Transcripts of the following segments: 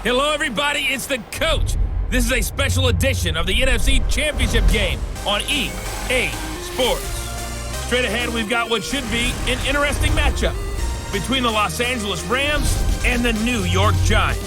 Hello, everybody. It's the coach. This is a special edition of the NFC Championship game on EA Sports. Straight ahead, we've got what should be an interesting matchup between the Los Angeles Rams and the New York Giants.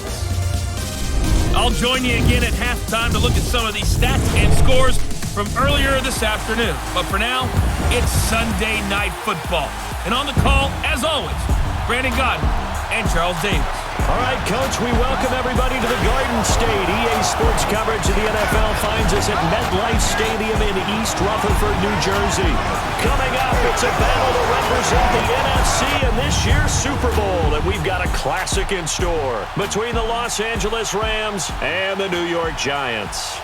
I'll join you again at halftime to look at some of these stats and scores from earlier this afternoon. But for now, it's Sunday Night Football. And on the call, as always, Brandon Godden and Charles Davis. All right, Coach, we welcome everybody to the Garden State. EA Sports coverage of the NFL finds us at MetLife Stadium in East Rutherford, New Jersey. Coming up, it's a battle to represent the NFC in this year's Super Bowl, and we've got a classic in store between the Los Angeles Rams and the New York Giants.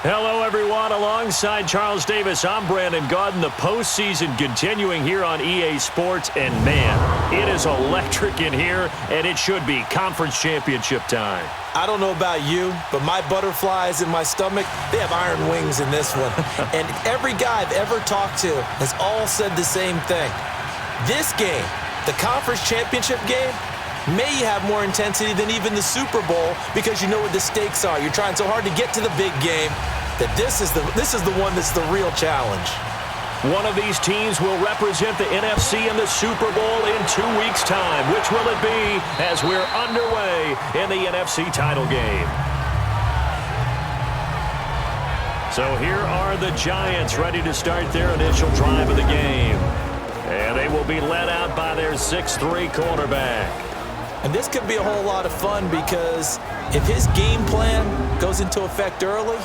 Hello, everyone. Alongside Charles Davis, I'm Brandon Godden. The postseason continuing here on EA Sports. And, man, it is electric in here, and it should be conference championship time. I don't know about you, but my butterflies in my stomach, they have iron wings in this one. And every guy I've ever talked to has all said the same thing. This game, the conference championship game, may have more intensity than even the Super Bowl because you know what the stakes are. You're trying so hard to get to the big game that this is the one that's the real challenge. One of these teams will represent the NFC in the Super Bowl in 2 weeks' time. Which will it be as we're underway in the NFC title game? So here are the Giants ready to start their initial drive of the game. And they will be led out by their 6'3" quarterback. And this could be a whole lot of fun because if his game plan goes into effect early,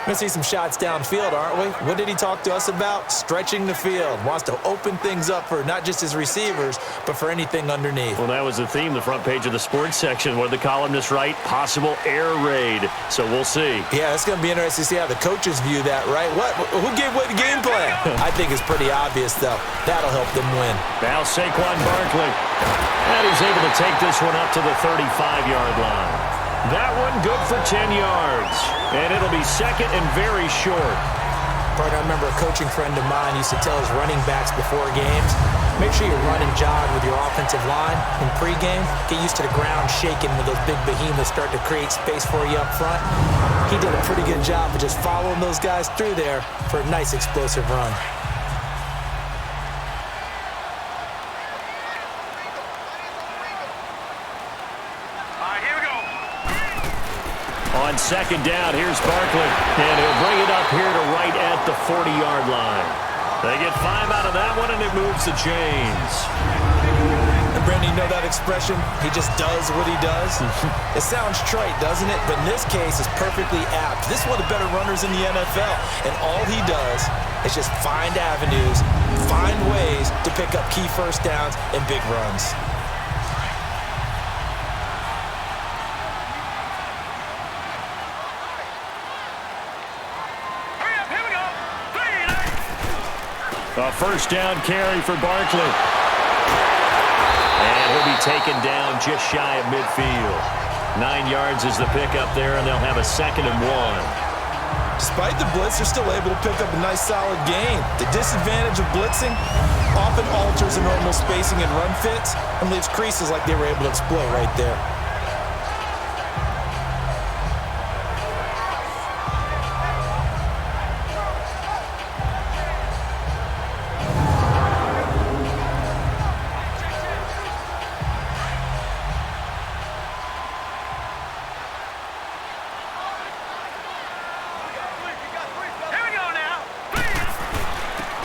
we're going to see some shots downfield, aren't we? What did he talk to us about? Stretching the field. Wants to open things up for not just his receivers, but for anything underneath. Well, that was the theme, the front page of the sports section, where the columnists write, possible air raid. So we'll see. Yeah, it's going to be interesting to see how the coaches view that, right? Who gave away the game plan? I think it's pretty obvious, though. That'll help them win. Now Saquon Barkley. And he's able to take this one up to the 35-yard line. That one good for 10 yards. And it'll be second and very short. Partner, I remember a coaching friend of mine used to tell his running backs before games, make sure you run and jog with your offensive line in pregame. Get used to the ground shaking when those big behemoths start to create space for you up front. He did a pretty good job of just following those guys through there for a nice explosive run. On second down, here's Barkley, and he'll bring it up here to right at the 40-yard line. They get 5 out of that one, and it moves the chains. And Brandon, you know that expression, he just does what he does? It sounds trite, doesn't it? But in this case, it's perfectly apt. This is one of the better runners in the NFL, and all he does is just find avenues, find ways to pick up key first downs and big runs. A first down carry for Barkley. And he'll be taken down just shy of midfield. 9 yards is the pickup there, and they'll have a 2nd and 1. Despite the blitz, they're still able to pick up a nice solid gain. The disadvantage of blitzing often alters the normal spacing and run fits and leaves creases like they were able to exploit right there.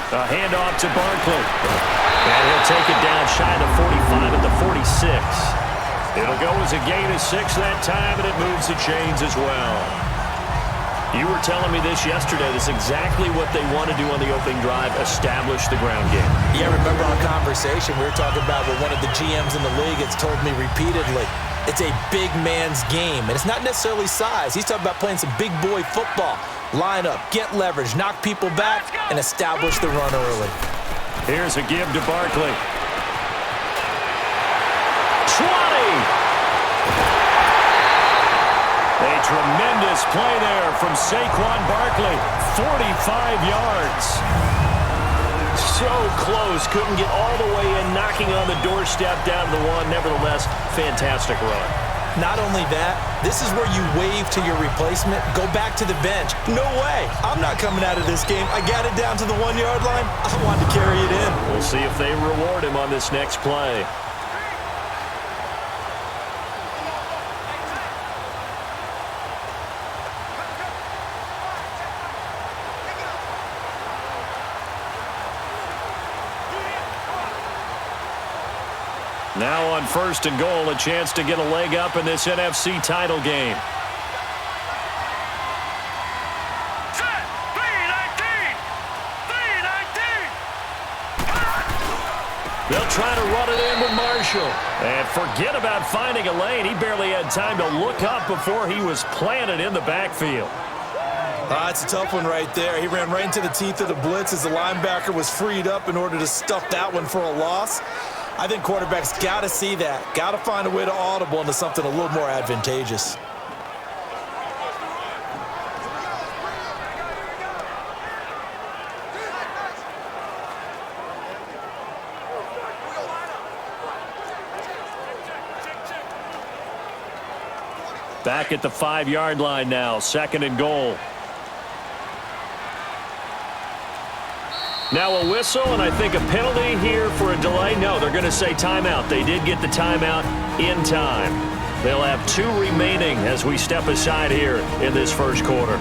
A handoff to Barkley. And he'll take it down shy of the 45 at the 46. It'll go as a gain of 6 that time, and it moves the chains as well. You were telling me this yesterday. This is exactly what they want to do on the opening drive, establish the ground game. Yeah, remember our conversation? We were talking about what one of the GMs in the league has told me repeatedly. It's a big man's game, and it's not necessarily size. He's talking about playing some big boy football. Line up, get leverage, knock people back, and establish the run early. Here's a give to Barkley. 20! A tremendous play there from Saquon Barkley. 45 yards. So close. Couldn't get all the way in, knocking on the doorstep down to the one. Nevertheless, fantastic run. Not only that, this is where you wave to your replacement, go back to the bench. No way. I'm not coming out of this game. I got it down to the 1-yard line. I want to carry it in. We'll see if they reward him on this next play. Now on 1st and goal, a chance to get a leg up in this NFC title game. They'll try to run it in with Marshall. And forget about finding a lane. He barely had time to look up before he was planted in the backfield. It's a tough one right there. He ran right into the teeth of the blitz as the linebacker was freed up in order to stuff that one for a loss. I think quarterbacks got to see that. Got to find a way to audible into something a little more advantageous. Back at the 5-yard line now, 2nd and goal. Now a whistle, and I think a penalty here for a delay. No, they're going to say timeout. They did get the timeout in time. They'll have 2 remaining as we step aside here in this first quarter.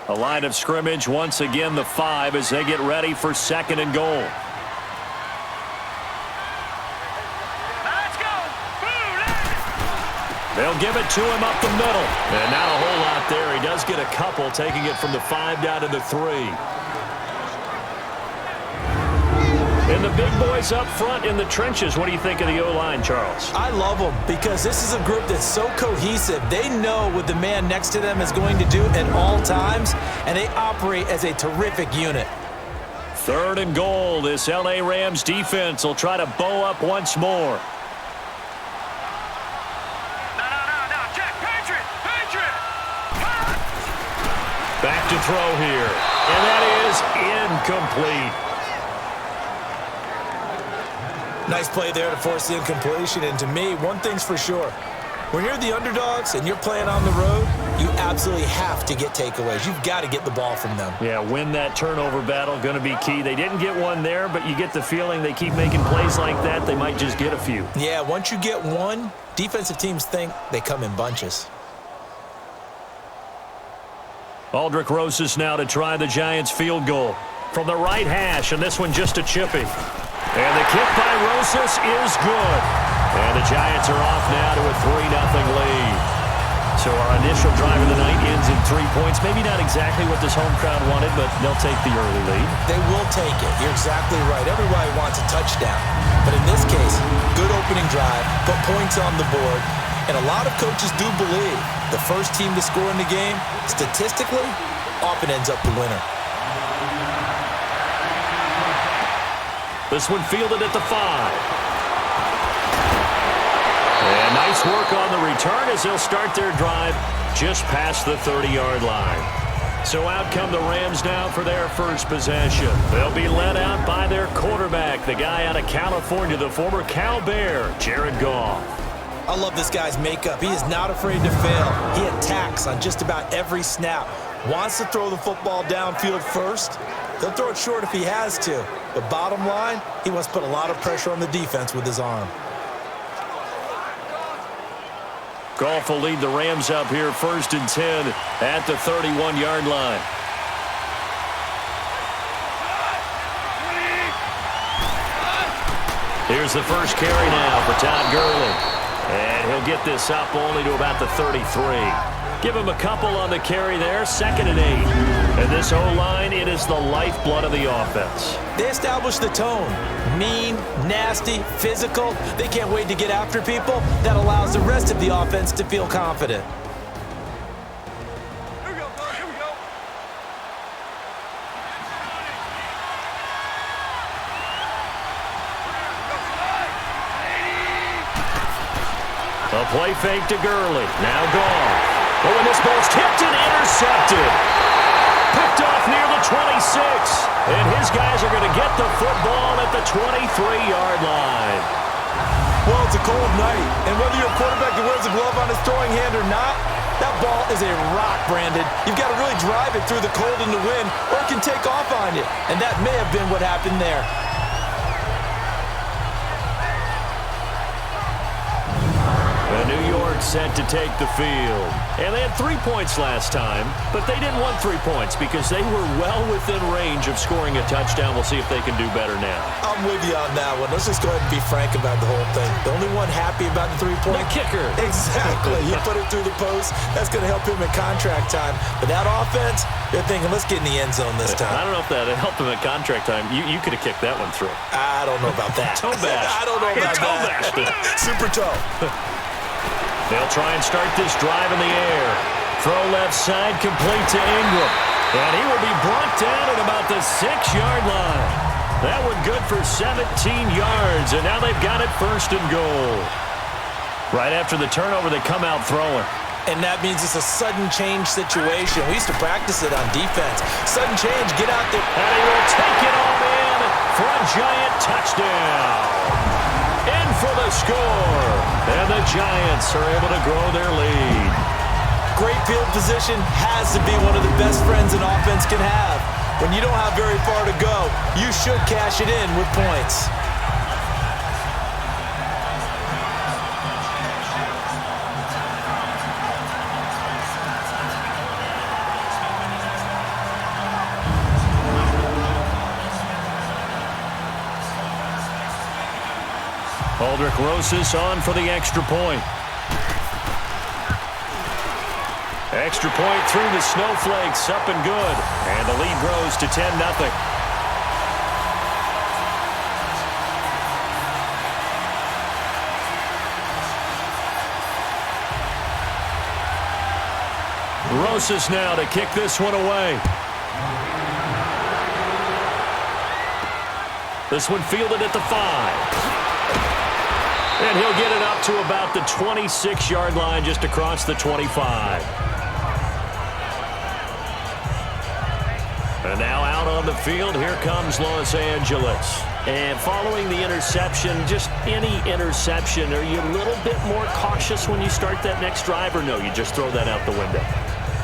A line of scrimmage, once again the 5 as they get ready for 2nd and goal. They'll give it to him up the middle. And not a whole lot there. He does get a couple, taking it from the 5 down to the 3. And the big boys up front in the trenches. What do you think of the O-line, Charles? I love them because this is a group that's so cohesive. They know what the man next to them is going to do at all times, and they operate as a terrific unit. 3rd and goal. This LA Rams defense will try to bow up once more. Back to throw here. And that is incomplete. Nice play there to force the incompletion. And to me, one thing's for sure. When you're the underdogs and you're playing on the road, you absolutely have to get takeaways. You've got to get the ball from them. Yeah, win that turnover battle, going to be key. They didn't get one there, but you get the feeling they keep making plays like that, they might just get a few. Yeah, once you get one, defensive teams think they come in bunches. Aldrick Rosas now to try the Giants field goal from the right hash, and this one just a chippy. And the kick by Rosas is good. And the Giants are off now to a 3-0 lead. So our initial drive of the night ends in 3 points. Maybe not exactly what this home crowd wanted, but they'll take the early lead. They will take it. You're exactly right. Everybody wants a touchdown. But in this case, good opening drive, put points on the board. And a lot of coaches do believe the first team to score in the game, statistically, often ends up the winner. This one fielded at the 5. And nice work on the return as they'll start their drive just past the 30-yard line. So out come the Rams now for their first possession. They'll be led out by their quarterback, the guy out of California, the former Cal Bear, Jared Goff. I love this guy's makeup. He is not afraid to fail. He attacks on just about every snap. Wants to throw the football downfield first. He'll throw it short if he has to. But bottom line, he wants to put a lot of pressure on the defense with his arm. Goff will lead the Rams up here 1st and 10 at the 31-yard line. Here's the first carry now for Todd Gurley. And he'll get this up only to about the 33. Give him a couple on the carry there, 2nd and 8. And this O-line, it is the lifeblood of the offense. They establish the tone. Mean, nasty, physical. They can't wait to get after people. That allows the rest of the offense to feel confident. play fake to Gurley. Now gone. Oh, and this ball's tipped and intercepted. Picked off near the 26. And his guys are going to get the football at the 23-yard line. Well, it's a cold night, and whether you're a quarterback that wears a glove on his throwing hand or not, that ball is a rock, Brandon. You've got to really drive it through the cold and the wind, or it can take off on you. And that may have been what happened there. New York set to take the field. And they had 3 points last time, but they didn't want 3 points because they were well within range of scoring a touchdown. We'll see if they can do better now. I'm with you on that one. Let's just go ahead and be frank about the whole thing. The only one happy about the 3-point? The kicker. Exactly. You put it through the post. That's going to help him in contract time. But that offense, they're thinking, let's get in the end zone this time. I don't know if that helped him at contract time. You could have kicked that one through. I don't know about that. Toe bash. I don't know about that. Super toe. They'll try and start this drive in the air. Throw left side, complete to Ingram. And he will be brought down at about the 6-yard line. That one good for 17 yards, and now they've got it first and goal. Right after the turnover, they come out throwing. And that means it's a sudden change situation. We used to practice it on defense. Sudden change, get out there. And he will take it all in for a Giant touchdown. In for the score. And the Giants are able to grow their lead. Great field position has to be one of the best friends an offense can have. When you don't have very far to go, you should cash it in with points. Aldrich Rosas on for the extra point. Extra point through the snowflakes, up and good. And the lead grows to 10-0. Rosas now to kick this one away. This one fielded at the 5. And he'll get it up to about the 26-yard line, just across the 25. And now out on the field, here comes Los Angeles. And following the interception, just any interception, are you a little bit more cautious when you start that next drive, or no, you just throw that out the window?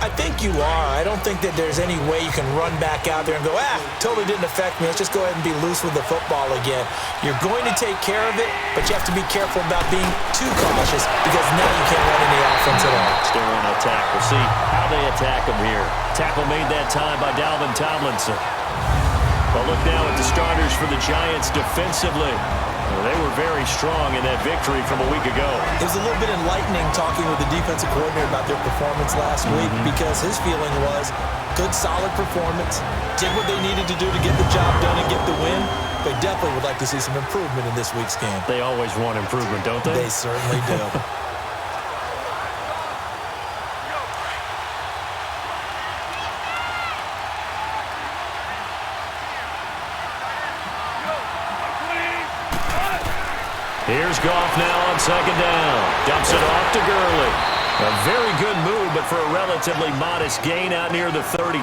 I think you are. I don't think that there's any way you can run back out there and go, totally didn't affect me. Let's just go ahead and be loose with the football again. You're going to take care of it, but you have to be careful about being too cautious because now you can't run any offense at all. Stay on attack. We'll see how they attack them here. Tackle made that time by Dalvin Tomlinson. But look now at the starters for the Giants defensively. Well, they were very strong in that victory from a week ago. It was a little bit enlightening talking with the defensive coordinator about their performance last week because his feeling was good, solid performance, did what they needed to do to get the job done and get the win. They definitely would like to see some improvement in this week's game. They always want improvement, don't they? They certainly do. Here's Goff now on second down. Dumps it off to Gurley. A very good move, but for a relatively modest gain out near the 32.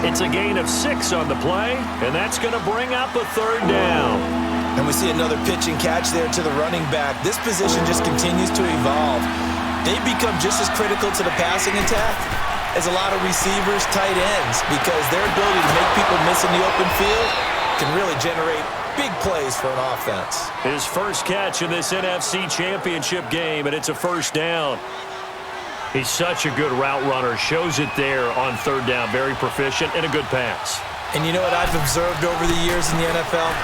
It's a gain of 6 on the play, and that's going to bring up a third down. And we see another pitch and catch there to the running back. This position just continues to evolve. They become just as critical to the passing attack as a lot of receivers, tight ends, because their ability to make people miss in the open field can really generate big plays for an offense. His first catch in this NFC Championship game, and it's a first down. He's such a good route runner. Shows it there on third down. Very proficient and a good pass. And you know what I've observed over the years in the NFL?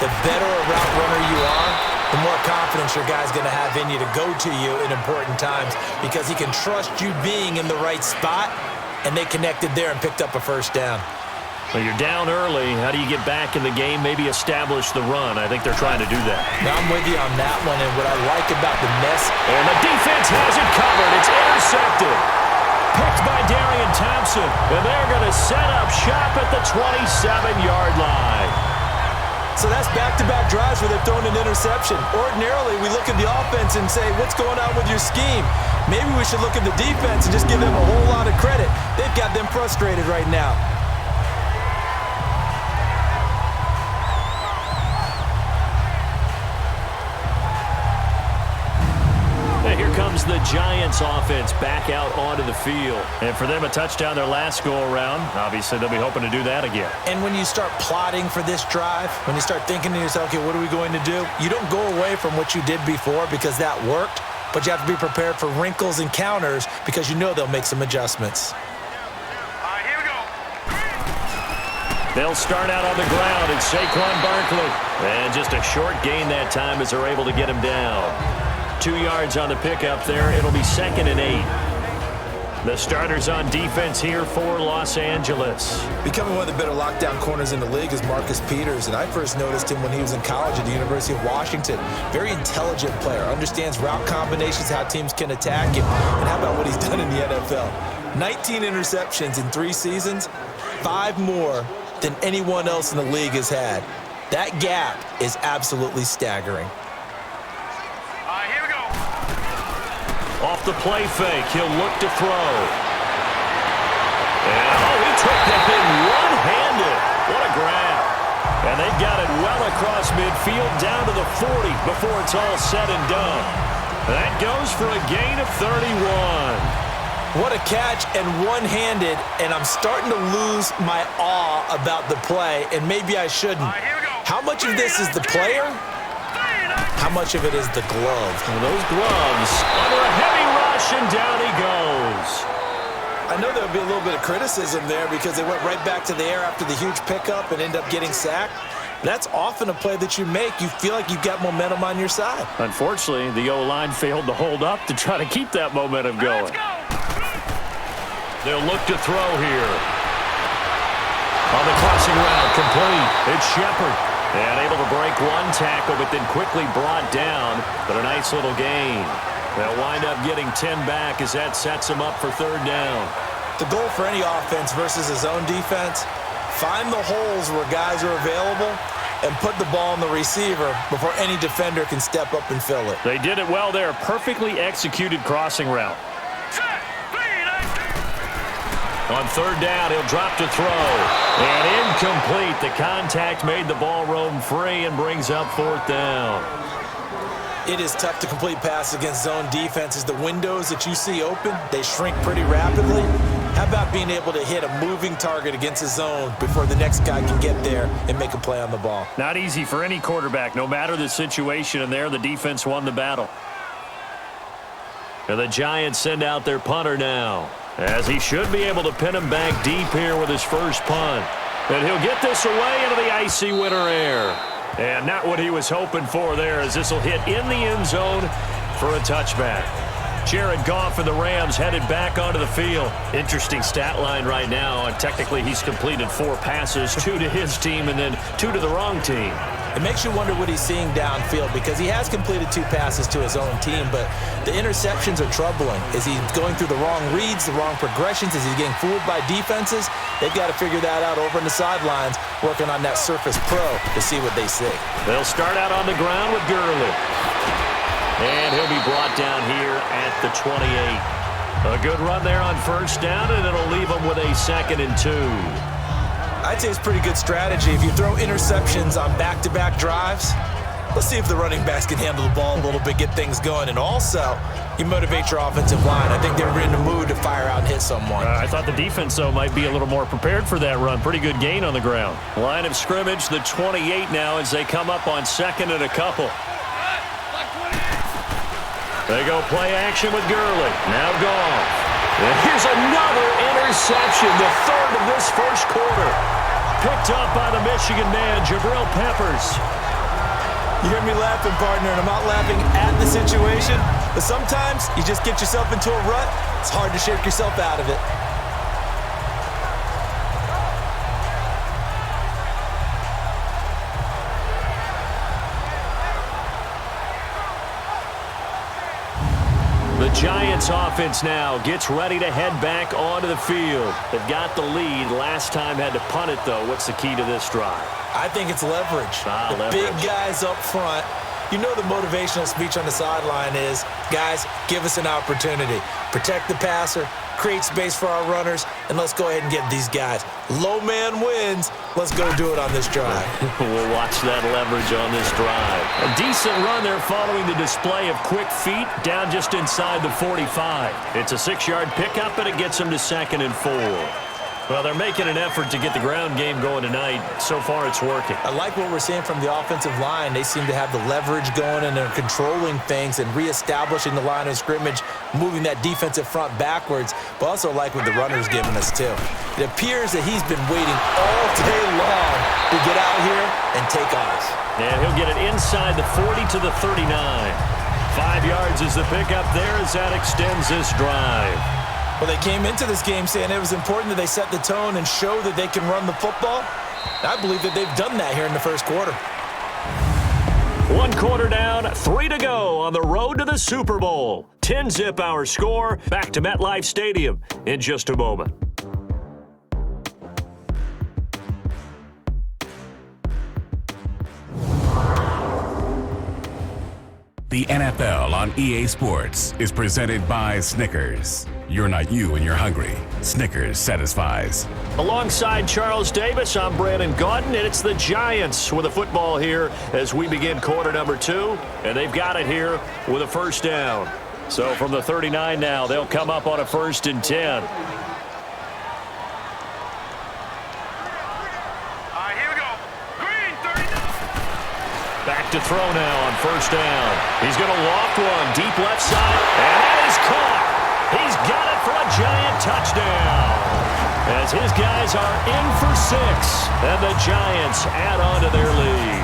The better a route runner you are, the more confidence your guy's going to have in you to go to you in important times because he can trust you being in the right spot, and they connected there and picked up a first down. Well, you're down early. How do you get back in the game? Maybe establish the run. I think they're trying to do that. Now, I'm with you on that one, and what I like about the mess. And the defense has it covered. It's intercepted. Picked by Darian Thompson. And they're going to set up shop at the 27-yard line. So that's back-to-back drives where they've thrown an interception. Ordinarily, we look at the offense and say, what's going on with your scheme? Maybe we should look at the defense and just give them a whole lot of credit. They've got them frustrated right now. Here comes the Giants offense back out onto the field. And for them, a touchdown their last go-around. Obviously, they'll be hoping to do that again. And when you start plotting for this drive, when you start thinking to yourself, okay, what are we going to do? You don't go away from what you did before because that worked, but you have to be prepared for wrinkles and counters because you know they'll make some adjustments. All right, here we go. They'll start out on the ground. It's Saquon Barkley. And just a short gain that time as they're able to get him down. 2 yards on the pickup there. It'll be 2nd and 8. The starters on defense here for Los Angeles. Becoming one of the better lockdown corners in the league is Marcus Peters, and I first noticed him when he was in college at the University of Washington. Very intelligent player, understands route combinations, how teams can attack him, and how about what he's done in the NFL? 19 interceptions in 3 seasons, 5 more than anyone else in the league has had. That gap is absolutely staggering. Off the play fake, he'll look to throw. And, he took that thing one-handed. What a grab. And they got it well across midfield down to the 40 before it's all said and done. That goes for a gain of 31. What a catch and one-handed, and I'm starting to lose my awe about the play, and maybe I shouldn't. How much of this is the player? How much of it is the glove? Well, those gloves under a heavy rush, and down he goes. I know there'll be a little bit of criticism there because they went right back to the air after the huge pickup and end up getting sacked. That's often a play that you make. You feel like you've got momentum on your side. Unfortunately, the O-line failed to hold up to try to keep that momentum going. They'll look to throw here. On the crossing route, complete. It's Shepard. And able to break one tackle, but then quickly brought down. But a nice little gain. They'll wind up getting 10 back as that sets them up for 3rd down. The goal for any offense versus his own defense, find the holes where guys are available and put the ball on the receiver before any defender can step up and fill it. They did it well there. Perfectly executed crossing route. On 3rd down, he'll drop to throw. And incomplete. The contact made the ball roam free and brings up 4th down. It is tough to complete passes against zone defenses. The windows that you see open, they shrink pretty rapidly. How about being able to hit a moving target against a zone before the next guy can get there and make a play on the ball? Not easy for any quarterback, no matter the situation. And there, the defense won the battle. And the Giants send out their punter now, as he should be able to pin him back deep here with his first punt. And he'll get this away into the icy winter air. And not what he was hoping for there, as this will hit in the end zone for a touchback. Jared Goff and the Rams headed back onto the field. Interesting stat line right now. And technically, he's completed 4 passes, 2 to his team and then 2 to the wrong team. It makes you wonder what he's seeing downfield because he has completed 2 passes to his own team, but the interceptions are troubling. Is he going through the wrong reads, the wrong progressions? Is he getting fooled by defenses? They've got to figure that out over on the sidelines, working on that Surface Pro to see what they see. They'll start out on the ground with Gurley. And he'll be brought down here at the 28. A good run there on 1st down, and it'll leave him with a 2nd and 2. I'd say it's pretty good strategy. If you throw interceptions on back-to-back drives, let's see if the running backs can handle the ball a little bit, get things going. And also, you motivate your offensive line. I think they're in the mood to fire out and hit someone. I thought the defense, though, might be a little more prepared for that run. Pretty good gain on the ground. Line of scrimmage, the 28 now as they come up on 2nd and a couple. They go play action with Gurley. Now Goff. And here's another interception, the 3rd of this first quarter. Picked up by the Michigan man, Jabril Peppers. You hear me laughing, partner, and I'm not laughing at the situation, but sometimes you just get yourself into a rut. It's hard to shake yourself out of it. The Giants Giants offense now gets ready to head back onto the field. They've got the lead. Last time had to punt it, though. What's the key to this drive? I think it's leverage. Leverage. Big guys up front. You know the motivational speech on the sideline is, guys, give us an opportunity. Protect the passer, create space for our runners, and let's go ahead and get these guys. Low man wins. Let's go do it on this drive. We'll watch that leverage on this drive. A decent run there following the display of quick feet down just inside the 45. It's a 6-yard pickup, and it gets them to 2nd and 4. Well, they're making an effort to get the ground game going tonight. So far, it's working. I like what we're seeing from the offensive line. They seem to have the leverage going, and they're controlling things and reestablishing the line of scrimmage, moving that defensive front backwards, but also like what the runner's giving us, too. It appears that he's been waiting all day long to get out here and take off. And he'll get it inside the 40 to the 39. 5 yards is the pickup there as that extends this drive. Well, they came into this game saying it was important that they set the tone and show that they can run the football. I believe that they've done that here in the first quarter. 1 quarter down, 3 to go on the road to the Super Bowl. 10-zip our score. Back to MetLife Stadium in just a moment. The NFL on EA Sports is presented by Snickers. You're not you and you're hungry. Snickers satisfies. Alongside Charles Davis, I'm Brandon Gaudin, and it's the Giants with a football here as we begin quarter number 2, and they've got it here with a first down. So from the 39 now, they'll come up on a 1st and 10. Back to throw now on 1st down. He's going to loft one deep left side, and that is caught. He's got it for a Giant touchdown. As his guys are in for 6, and the Giants add on to their lead.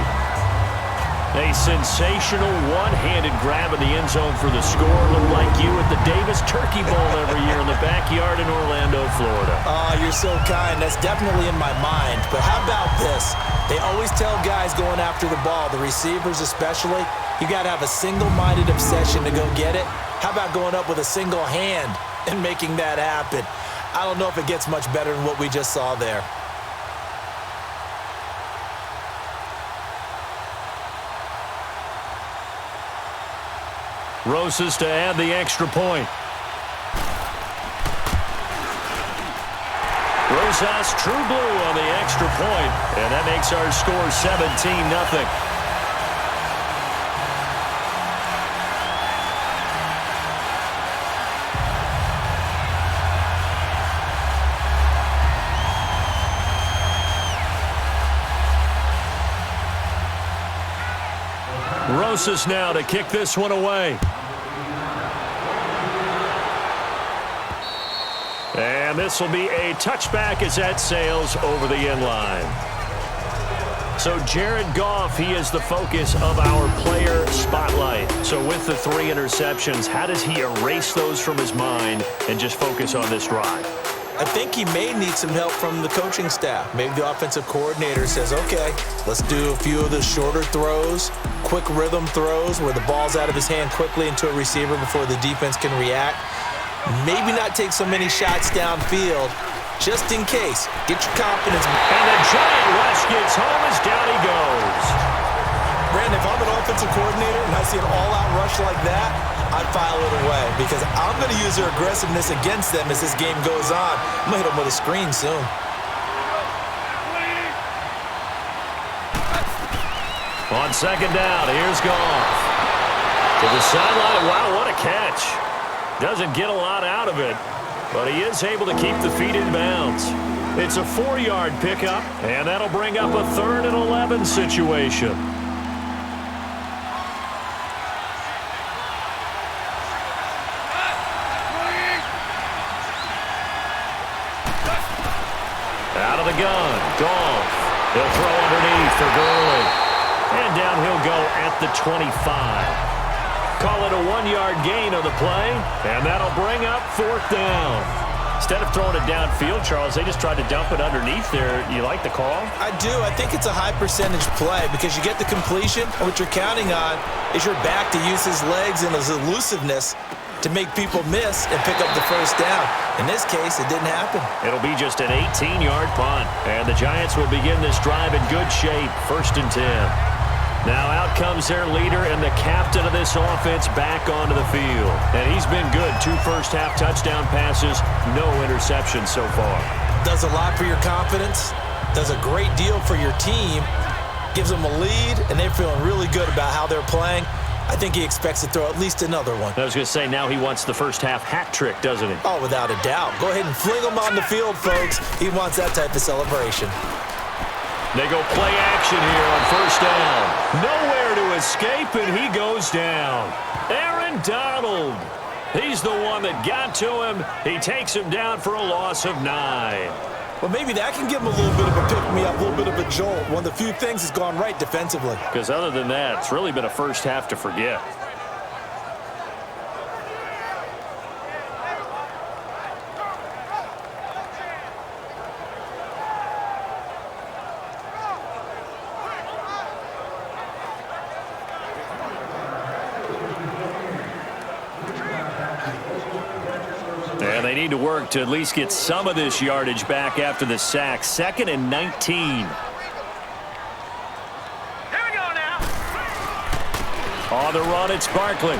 A sensational one-handed grab in the end zone for the score. Looked like you at the Davis Turkey Bowl every year in the backyard in Orlando, Florida. Oh, you're so kind. That's definitely in my mind. But how about this? They always tell guys going after the ball, the receivers especially, you got to have a single-minded obsession to go get it. How about going up with a single hand and making that happen? I don't know if it gets much better than what we just saw there. Rosas to add the extra point. Rosas true blue on the extra point, and that makes our score 17-0. Rosas now to kick this one away. And this will be a touchback as that sails over the end line. So Jared Goff, he is the focus of our player spotlight. So with the 3 interceptions, how does he erase those from his mind and just focus on this drive? I think he may need some help from the coaching staff. Maybe the offensive coordinator says, okay, let's do a few of the shorter throws, quick rhythm throws where the ball's out of his hand quickly into a receiver before the defense can react. Maybe not take so many shots downfield, just in case. Get your confidence. And the Giant rush gets home as down he goes. Brandon, if I'm an offensive coordinator and I see an all-out rush like that, I'd file it away because I'm going to use their aggressiveness against them as this game goes on. I'm going to hit them with a screen soon. On 2nd down, here's Goff. To the sideline. Wow, what a catch. Doesn't get a lot out of it, but he is able to keep the feet in bounds. It's a 4-yard pickup, and that'll bring up a 3rd and 11 situation. Out of the gun, Goff. He'll throw underneath for Gurley. And down he'll go at the 25. Call it a 1-yard gain on the play, and that'll bring up 4th down. Instead of throwing it downfield, Charles, they just tried to dump it underneath there. You like the call? I do. I think it's a high percentage play because you get the completion, and what you're counting on is your back to use his legs and his elusiveness to make people miss and pick up the first down. In this case, it didn't happen. It'll be just an 18-yard punt. And the Giants will begin this drive in good shape, 1st and 10. Now out comes their leader and the captain of this offense back onto the field. And he's been good. 2 first-half touchdown passes, no interceptions so far. Does a lot for your confidence, does a great deal for your team, gives them a lead, and they're feeling really good about how they're playing. I think he expects to throw at least another one. I was going to say, now he wants the first-half hat trick, doesn't he? Oh, without a doubt. Go ahead and fling him on the field, folks. He wants that type of celebration. They go play action here on 1st down. Nowhere to escape, and he goes down. Aaron Donald. He's the one that got to him. He takes him down for a loss of 9. Well, maybe that can give him a little bit of a pick-me-up, a little bit of a jolt. One of the few things that's gone right defensively. Because other than that, it's really been a first half to forget. And they need to work to at least get some of this yardage back after the sack. 2nd and 19. Here we go now. On the run, it's Barkley.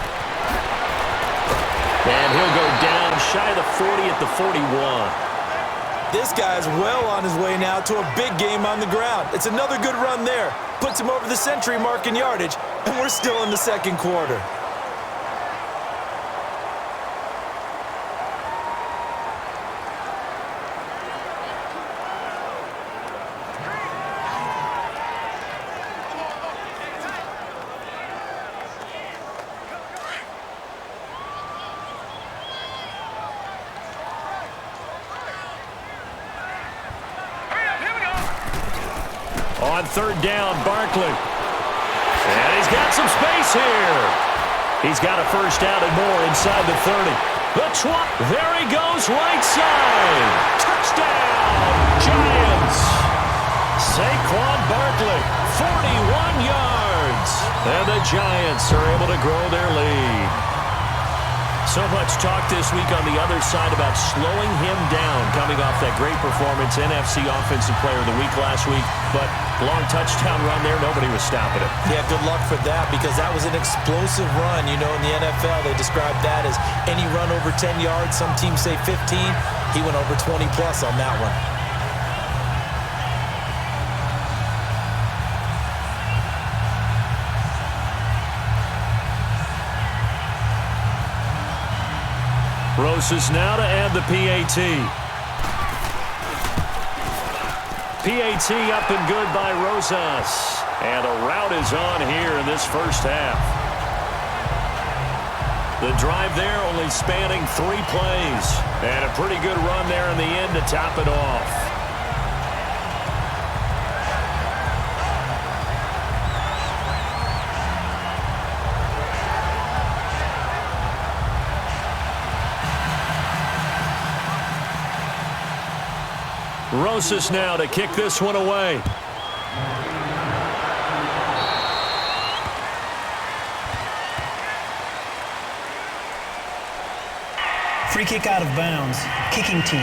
And he'll go down shy of the 40 at the 41. This guy's well on his way now to a big game on the ground. It's another good run there. Puts him over the century mark in yardage, and we're still in the 2nd quarter. On 3rd down, Barkley. And he's got some space here. He's got a first down and more inside the 30. There he goes, right side. Touchdown, Giants. Saquon Barkley, 41 yards. And the Giants are able to grow their lead. So much talk this week on the other side about slowing him down coming off that great performance, NFC Offensive Player of the Week last week. But long touchdown run there, nobody was stopping it. Yeah, good luck for that because that was an explosive run. You know, in the NFL, they describe that as any run over 10 yards. Some teams say 15. He went over 20-plus on that one. Rosas now to add the PAT. PAT up and good by Rosas. And a route is on here in this first half. The drive there only spanning 3 plays. And a pretty good run there in the end to top it off. Rosas now to kick this one away. Free kick out of bounds. Kicking team.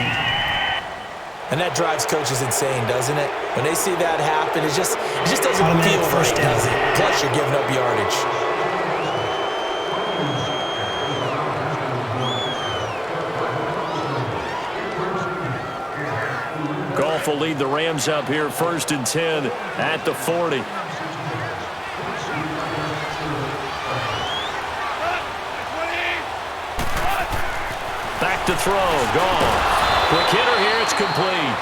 And that drives coaches insane, doesn't it? When they see that happen, it just doesn't Automatic feel first right, down. does it? Plus, you're giving up yardage. Goff will lead the Rams up here 1st and 10 at the 40. Back to throw. Goff. Quick hitter here. It's complete.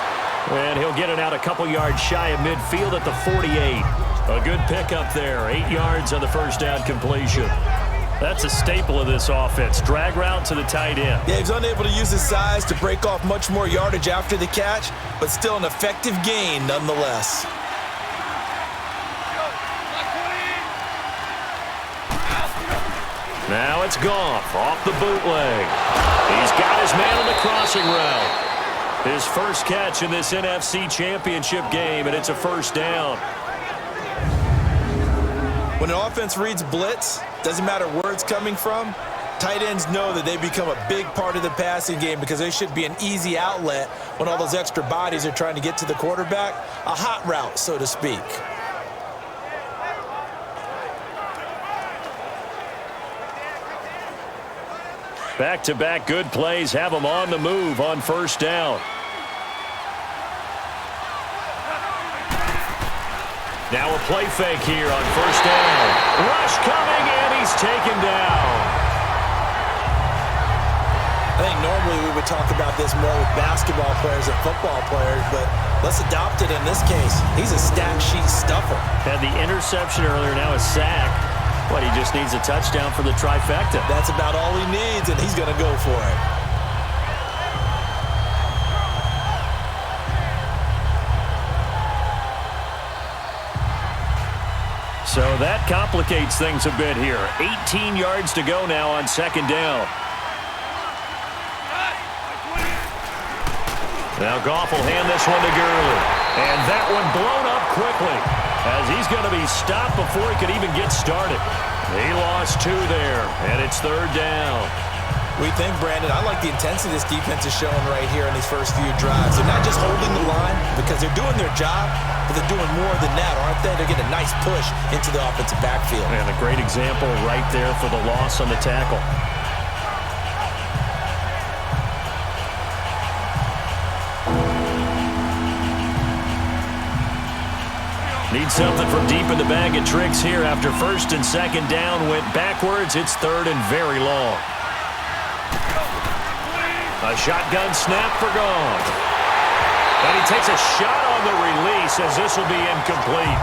And he'll get it out a couple yards shy of midfield at the 48. A good pickup there. 8 yards on the first down completion. That's a staple of this offense. Drag route to the tight end. Yeah, he's unable to use his size to break off much more yardage after the catch, but still an effective gain nonetheless. Now it's Goff off the bootleg. He's got his man on the crossing route. His first catch in this NFC Championship game, and it's a first down. When an offense reads blitz, doesn't matter where it's coming from, Tight ends know that they become a big part of the passing game because they should be an easy outlet when all those extra bodies are trying to get to the quarterback. A hot route, so to speak. Back-to-back good plays have them on the move on first down. Now a play fake here on first down. Rush coming, and he's taken down. I think normally we would talk about this more with basketball players and football players, but let's adopt it in this case. He's a stat sheet stuffer. Had the interception earlier, now a sack. But he just needs a touchdown for the trifecta. That's about all he needs, and he's going to go for it. So that complicates things a bit here. 18 yards to go now on second down. Now Goff will hand this one to Gurley. And that one blown up quickly as he's going to be stopped before he could even get started. He lost 2 there, and it's third down. We think, Brandon, I like the intensity this defense is showing right here in these first few drives. They're not just holding the line because they're doing their job, but they're doing more than that, aren't they? They're getting a nice push into the offensive backfield. And a great example right there for the loss on the tackle. Need something from deep in the bag of tricks here after first and second down went backwards. It's third and very long. A shotgun snap for Gone. And he takes a shot on the release as this will be incomplete.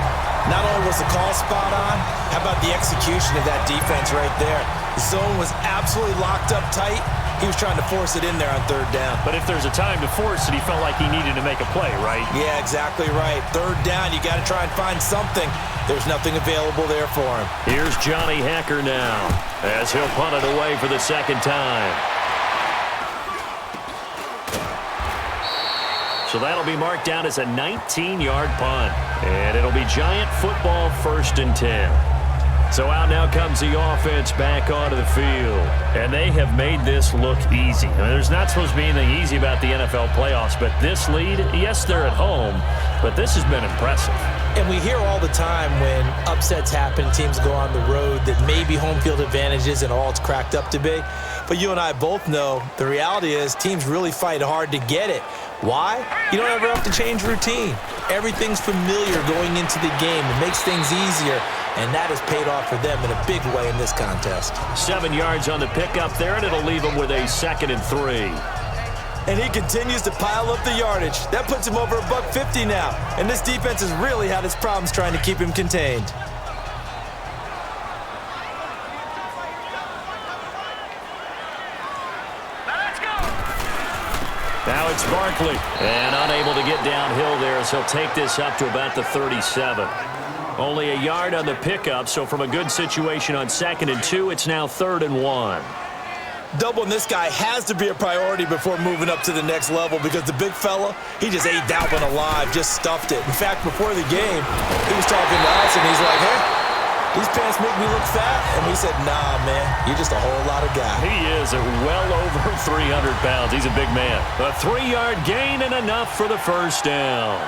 Not only was the call spot on, how about the execution of that defense right there? The zone was absolutely locked up tight. He was trying to force it in there on third down. But if there's a time to force it, he felt like he needed to make a play, right? Yeah, exactly right. Third down, you got to try and find something. There's nothing available there for him. Here's Johnny Hacker now as he'll punt it away for the second time. So that'll be marked down as a 19-yard punt. And it'll be Giant football, 1st and 10. So out now comes the offense back onto the field. And they have made this look easy. I mean, there's not supposed to be anything easy about the NFL playoffs, but this lead, yes, they're at home, but this has been impressive. And we hear all the time when upsets happen, teams go on the road, that maybe home field advantage isn't all it's cracked up to be. But you and I both know the reality is teams really fight hard to get it. Why? You don't ever have to change routine. Everything's familiar going into the game. It makes things easier, and that has paid off for them in a big way in this contest. 7 yards on the pickup there, and it'll leave them with a 2nd and 3. And he continues to pile up the yardage. That puts him over $150 now. And this defense has really had its problems trying to keep him contained. Now it's Barkley, and unable to get downhill there as he'll take this up to about the 37. Only a yard on the pickup, so from a good situation on 2nd and 2, it's now 3rd and 1. Doubling this guy has to be a priority before moving up to the next level because the big fella, he just ate that one alive, just stuffed it. In fact, before the game, he was talking to us, and he's like, hey, these pants make me look fat. And we said, nah, man, you're just a whole lot of guy. He is well over 300 pounds. He's a big man. A 3-yard gain and enough for the first down.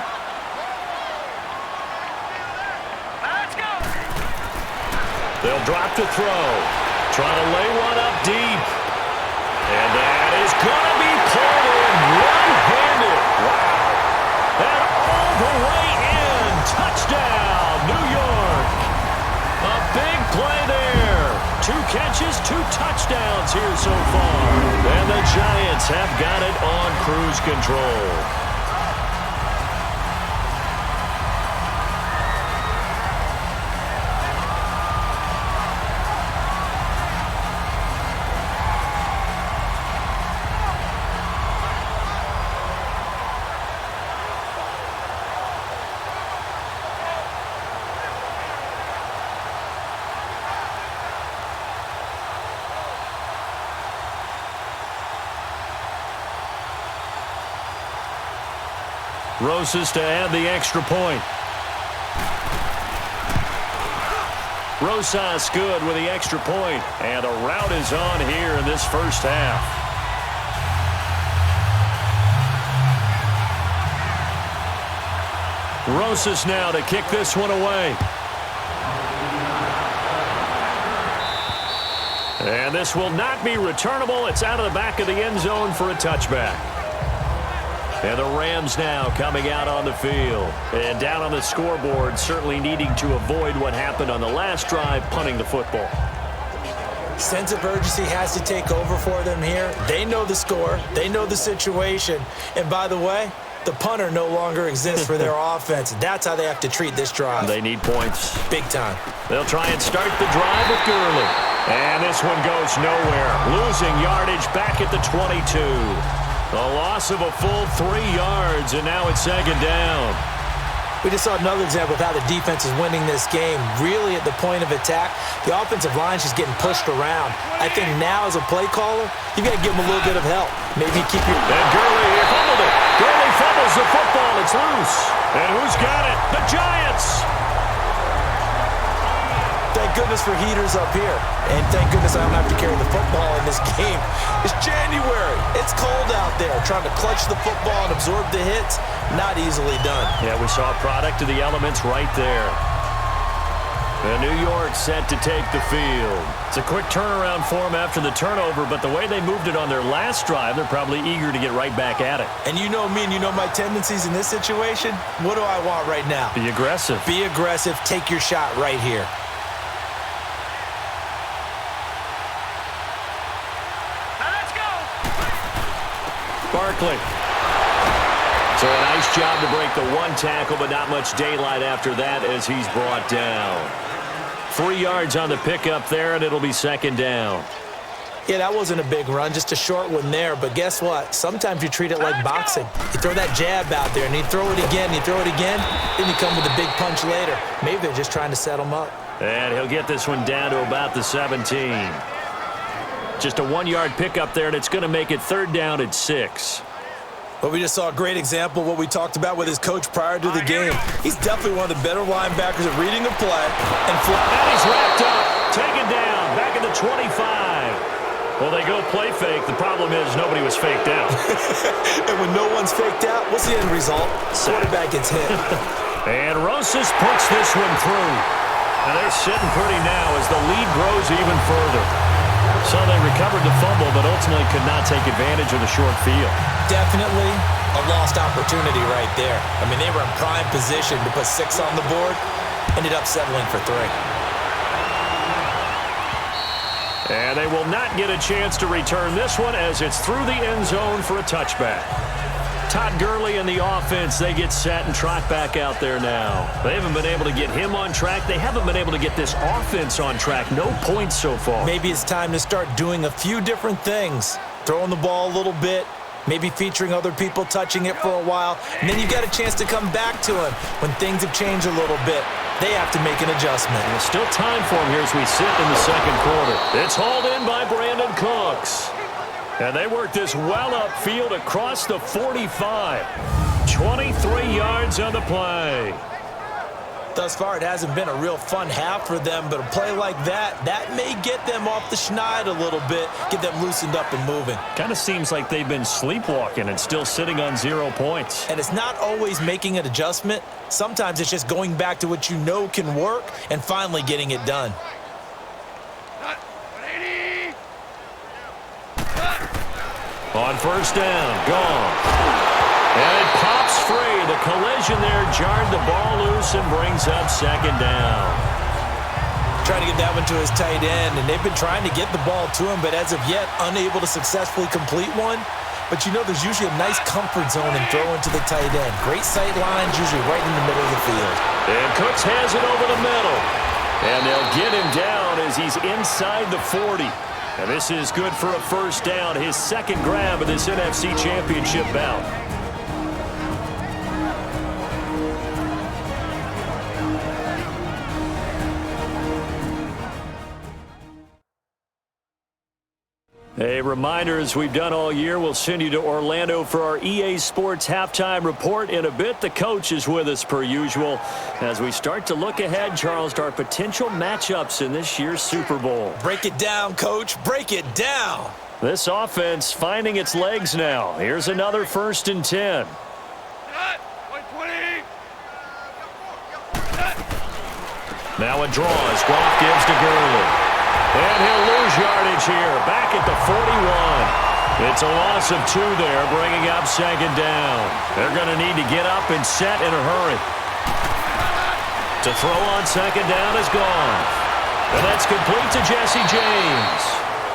Let's go. They'll drop to throw. Trying to lay one up deep. And that is going to be pulled in one-handed. Wow. And all the way in. Touchdown, New York. A big play there. 2 catches, 2 touchdowns here so far. And the Giants have got it on cruise control. Rosas to add the extra point. Rosas good with the extra point, and the rout is on here in this first half. Rosas now to kick this one away. And this will not be returnable. It's out of the back of the end zone for a touchback. And the Rams now coming out on the field. And down on the scoreboard, certainly needing to avoid what happened on the last drive, punting the football. Sense of urgency has to take over for them here. They know the score. They know the situation. And by the way, the punter no longer exists for their offense. That's how they have to treat this drive. They need points. Big time. They'll try and start the drive with Gurley. And this one goes nowhere. Losing yardage back at the 22. A loss of a full 3 yards, and now it's second down. We just saw another example of how the defense is winning this game. Really at the point of attack, the offensive line is just getting pushed around. I think now as a play caller, you've got to give them a little bit of help. Maybe keep your... And Gurley here fumbled it. Gurley fumbles the football. It's loose. And who's got it? The Giants. Thank goodness for heaters up here. And thank goodness I don't have to carry the football in this game. It's January. It's cold out there. Trying to clutch the football and absorb the hits, not easily done. Yeah, we saw a product of the elements right there. And New York set to take the field. It's a quick turnaround for them after the turnover, but the way they moved it on their last drive, they're probably eager to get right back at it. And you know me and you know my tendencies in this situation. What do I want right now? Be aggressive. Be aggressive. Take your shot right here. Barkley. So a nice job to break the one tackle, but not much daylight after that as he's brought down. 3 yards on the pickup there, and it'll be second down. Yeah, that wasn't a big run, just a short one there. But guess what? Sometimes you treat it like boxing. You throw that jab out there, and you throw it again, you throw it again, then you come with a big punch later. Maybe they're just trying to set him up. And he'll get this one down to about the 17. Just a 1 yard pickup there, and it's going to make it third down at 6. But we just saw a great example of what we talked about with his coach prior to the game. He's definitely one of the better linebackers at reading a play. And he's wrapped up, taken down, back at the 25. Well, they go play fake. The problem is nobody was faked out. And when no one's faked out, what's the end result? Quarterback gets hit. And Rosas puts this one through. And they're sitting pretty now as the lead grows even further. So they recovered the fumble, but ultimately could not take advantage of the short field. Definitely a lost opportunity right there. I mean, they were in prime position to put 6 on the board. Ended up settling for 3. And they will not get a chance to return this one as it's through the end zone for a touchback. Todd Gurley and the offense, they get set and trot back out there now. They haven't been able to get him on track. They haven't been able to get this offense on track. No points so far. Maybe it's time to start doing a few different things. Throwing the ball a little bit, maybe featuring other people touching it for a while, and then you got a chance to come back to him when things have changed a little bit. They have to make an adjustment. And there's still time for him here as we sit in the second quarter. It's hauled in by Brandon Cooks. And they work this well upfield across the 45. 23 yards on the play. Thus far, it hasn't been a real fun half for them, but a play like that may get them off the schneid a little bit, get them loosened up and moving. Kind of seems like they've been sleepwalking and still sitting on 0 points. And it's not always making an adjustment. Sometimes it's just going back to what you know can work and finally getting it done. On first down, gone. And it pops free. The collision there jarred the ball loose and brings up second down. Trying to get that one to his tight end, and they've been trying to get the ball to him, but as of yet, unable to successfully complete one. But you know there's usually a nice comfort zone in throwing to the tight end. Great sight lines, usually right in the middle of the field. And Cooks has it over the middle. And they'll get him down as he's inside the 40. And this is good for a first down, his second grab of this NFC Championship bout. A reminder, as we've done all year, we'll send you to Orlando for our EA Sports halftime report in a bit. The coach is with us per usual as we start to look ahead, Charles, to our potential matchups in this year's Super Bowl. Break it down, Coach. Break it down. This offense finding its legs now. Here's another 1st and 10. Now a draw as Goff gives to Gurley. And he'll lose yardage here, back at the 41. It's a loss of 2 there, bringing up 2nd down. They're going to need to get up and set in a hurry. To throw on 2nd down is Goff. And that's complete to Jesse James.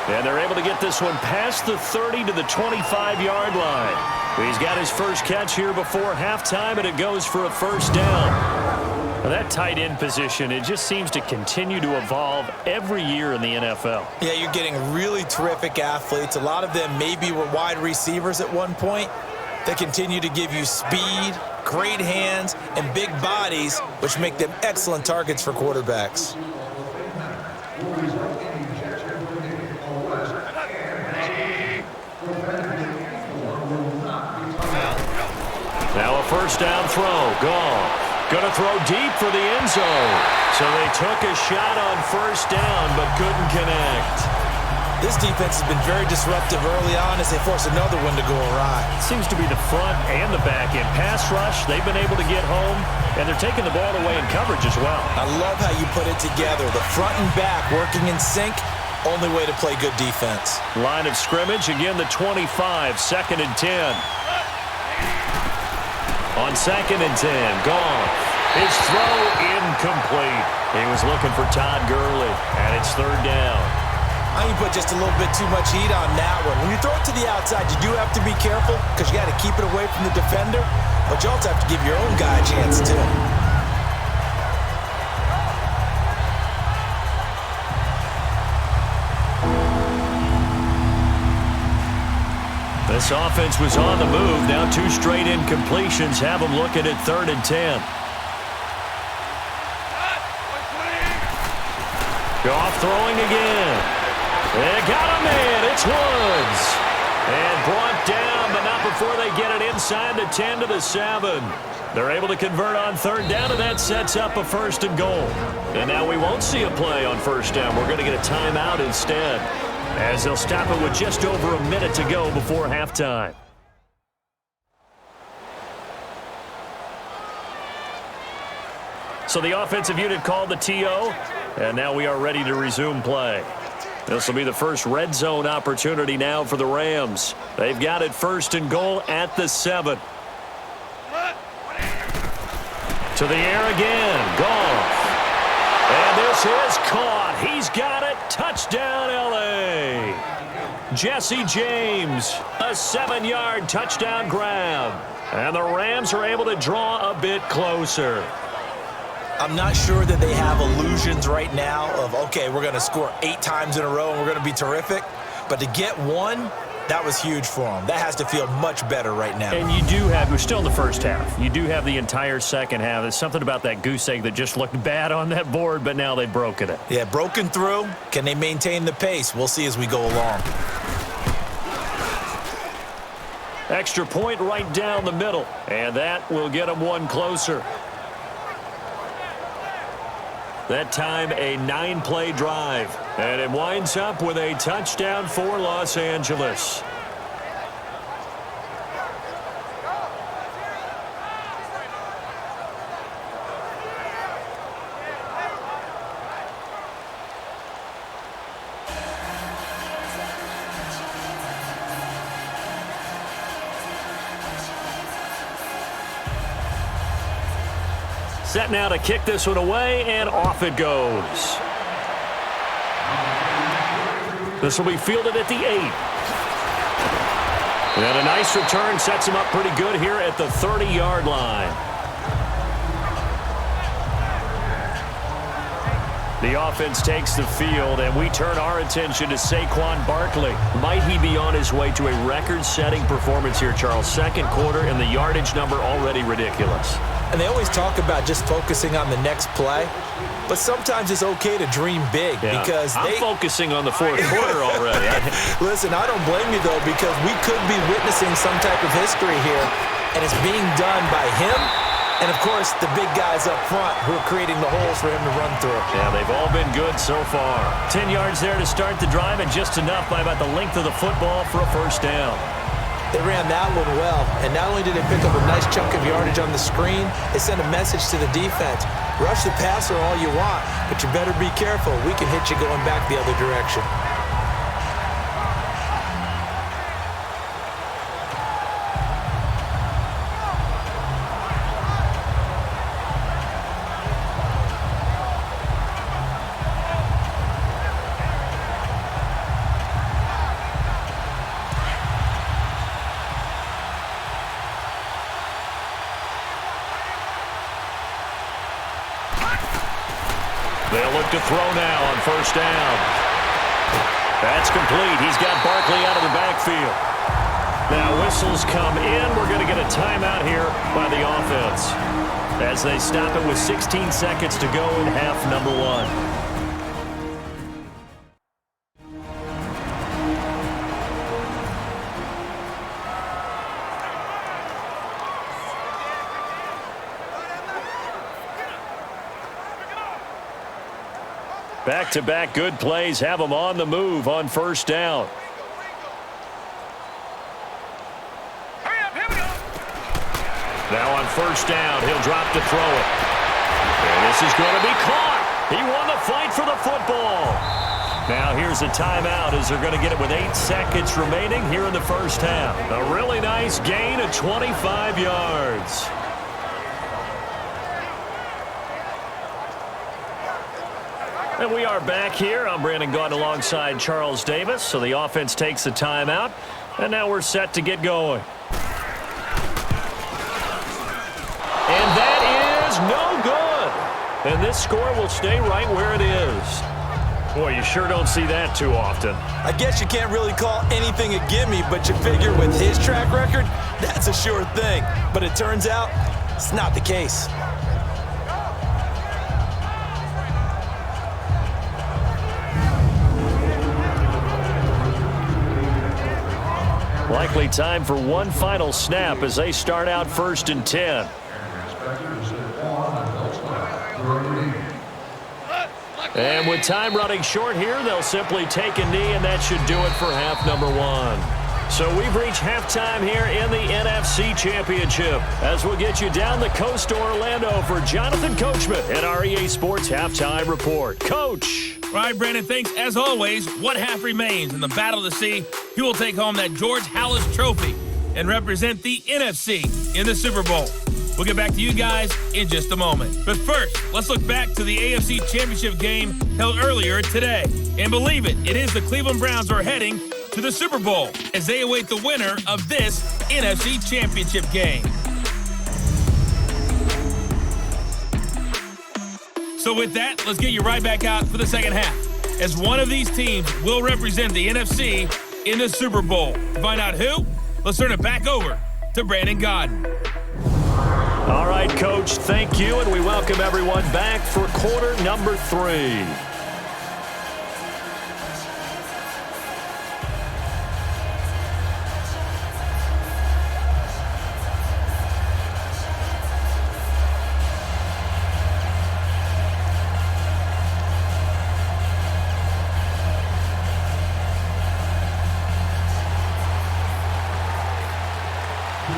And they're able to get this one past the 30 to the 25-yard line. He's got his first catch here before halftime, and it goes for a 1st down. Now that tight end position, it just seems to continue to evolve every year in the NFL. Yeah, you're getting really terrific athletes. A lot of them maybe were wide receivers at one point. They continue to give you speed, great hands, and big bodies, which make them excellent targets for quarterbacks. Now a 1st down throw. Goff. Going to throw deep for the end zone. So they took a shot on 1st down, but couldn't connect. This defense has been very disruptive early on as they force another one to go awry. Seems to be the front and the back end. Pass rush, they've been able to get home, and they're taking the ball away in coverage as well. I love how you put it together. The front and back working in sync, only way to play good defense. Line of scrimmage, again the 25, 2nd and 10. On 2nd and 10, Goff. His throw incomplete. He was looking for Todd Gurley, and it's 3rd down. I think you put just a little bit too much heat on that one. When you throw it to the outside, you do have to be careful because you got to keep it away from the defender, but you also have to give your own guy a chance too. This offense was on the move. Now 2 straight incompletions have them looking at 3rd and 10. Goff throwing again. They got him in. It's Woods. And brought down, but not before they get it inside the 10 to the 7. They're able to convert on 3rd down, and that sets up a 1st and goal. And now we won't see a play on 1st down. We're going to get a timeout instead, as they'll stop it with just over a minute to go before halftime. So the offensive unit called the TO, and now we are ready to resume play. This will be the first red zone opportunity now for the Rams. They've got it 1st and goal at the 7. To the air again. Goff. And this is caught. He's got it. Touchdown, L.A. Jesse James, a 7-yard touchdown grab. And the Rams are able to draw a bit closer. I'm not sure that they have illusions right now of, okay, we're going to score 8 times in a row and we're going to be terrific. But to get one, that was huge for them. That has to feel much better right now. And you do have, we're still in the first half. You do have the entire second half. There's something about that goose egg that just looked bad on that board, but now they've broken it. Yeah, broken through. Can they maintain the pace? We'll see as we go along. Extra point right down the middle, and that will get them one closer. That time, a 9-play drive. And it winds up with a touchdown for Los Angeles. Set now to kick this one away, and off it goes. This will be fielded at the 8. And a nice return sets him up pretty good here at the 30-yard line. The offense takes the field, and we turn our attention to Saquon Barkley. Might he be on his way to a record-setting performance here, Charles? Second quarter, and the yardage number already ridiculous. And they always talk about just focusing on the next play, but sometimes it's okay to dream big because I'm focusing on the fourth quarter already. Listen, I don't blame you, though, because we could be witnessing some type of history here, and it's being done by him and, of course, the big guys up front who are creating the holes for him to run through. Yeah, they've all been good so far. 10 yards there to start the drive, and just enough by about the length of the football for a first down. They ran that one well, and not only did they pick up a nice chunk of yardage on the screen, they sent a message to the defense. Rush the passer all you want, but you better be careful. We can hit you going back the other direction. They'll look to throw now on first down. That's complete. He's got Barkley out of the backfield. Now whistles come in. We're going to get a timeout here by the offense as they stop it with 16 seconds to go in half number one. Back-to-back good plays have them on the move on first down. Hurry up, here we go. Now on first down, he'll drop to throw it. And this is going to be caught. He won the fight for the football. Now here's a timeout as they're going to get it with 8 seconds remaining here in the first half. A really nice gain of 25 yards. And we are back here. I'm Brandon Gaudin alongside Charles Davis. So the offense takes a timeout. And now we're set to get going. And that is no good. And this score will stay right where it is. Boy, you sure don't see that too often. I guess you can't really call anything a gimme, but you figure with his track record, that's a sure thing. But it turns out it's not the case. Likely time for one final snap as they start out 1st and 10. And with time running short here, they'll simply take a knee, and that should do it for half number one. So we've reached halftime here in the NFC Championship as we'll get you down the coast to Orlando for Jonathan Coachman at our EA Sports Halftime Report. Coach. All right, Brandon, thanks. As always, one half remains in the Battle of the Sea. Who will take home that George Halas Trophy and represent the NFC in the Super Bowl? We'll get back to you guys in just a moment. But first, let's look back to the AFC Championship game held earlier today. And believe it, it is the Cleveland Browns who are heading to the Super Bowl as they await the winner of this NFC Championship game. So with that, let's get you right back out for the second half, as one of these teams will represent the NFC in the Super Bowl. To find out who, let's turn it back over to Brandon Gaudin. All right, Coach, thank you, and we welcome everyone back for quarter number 3.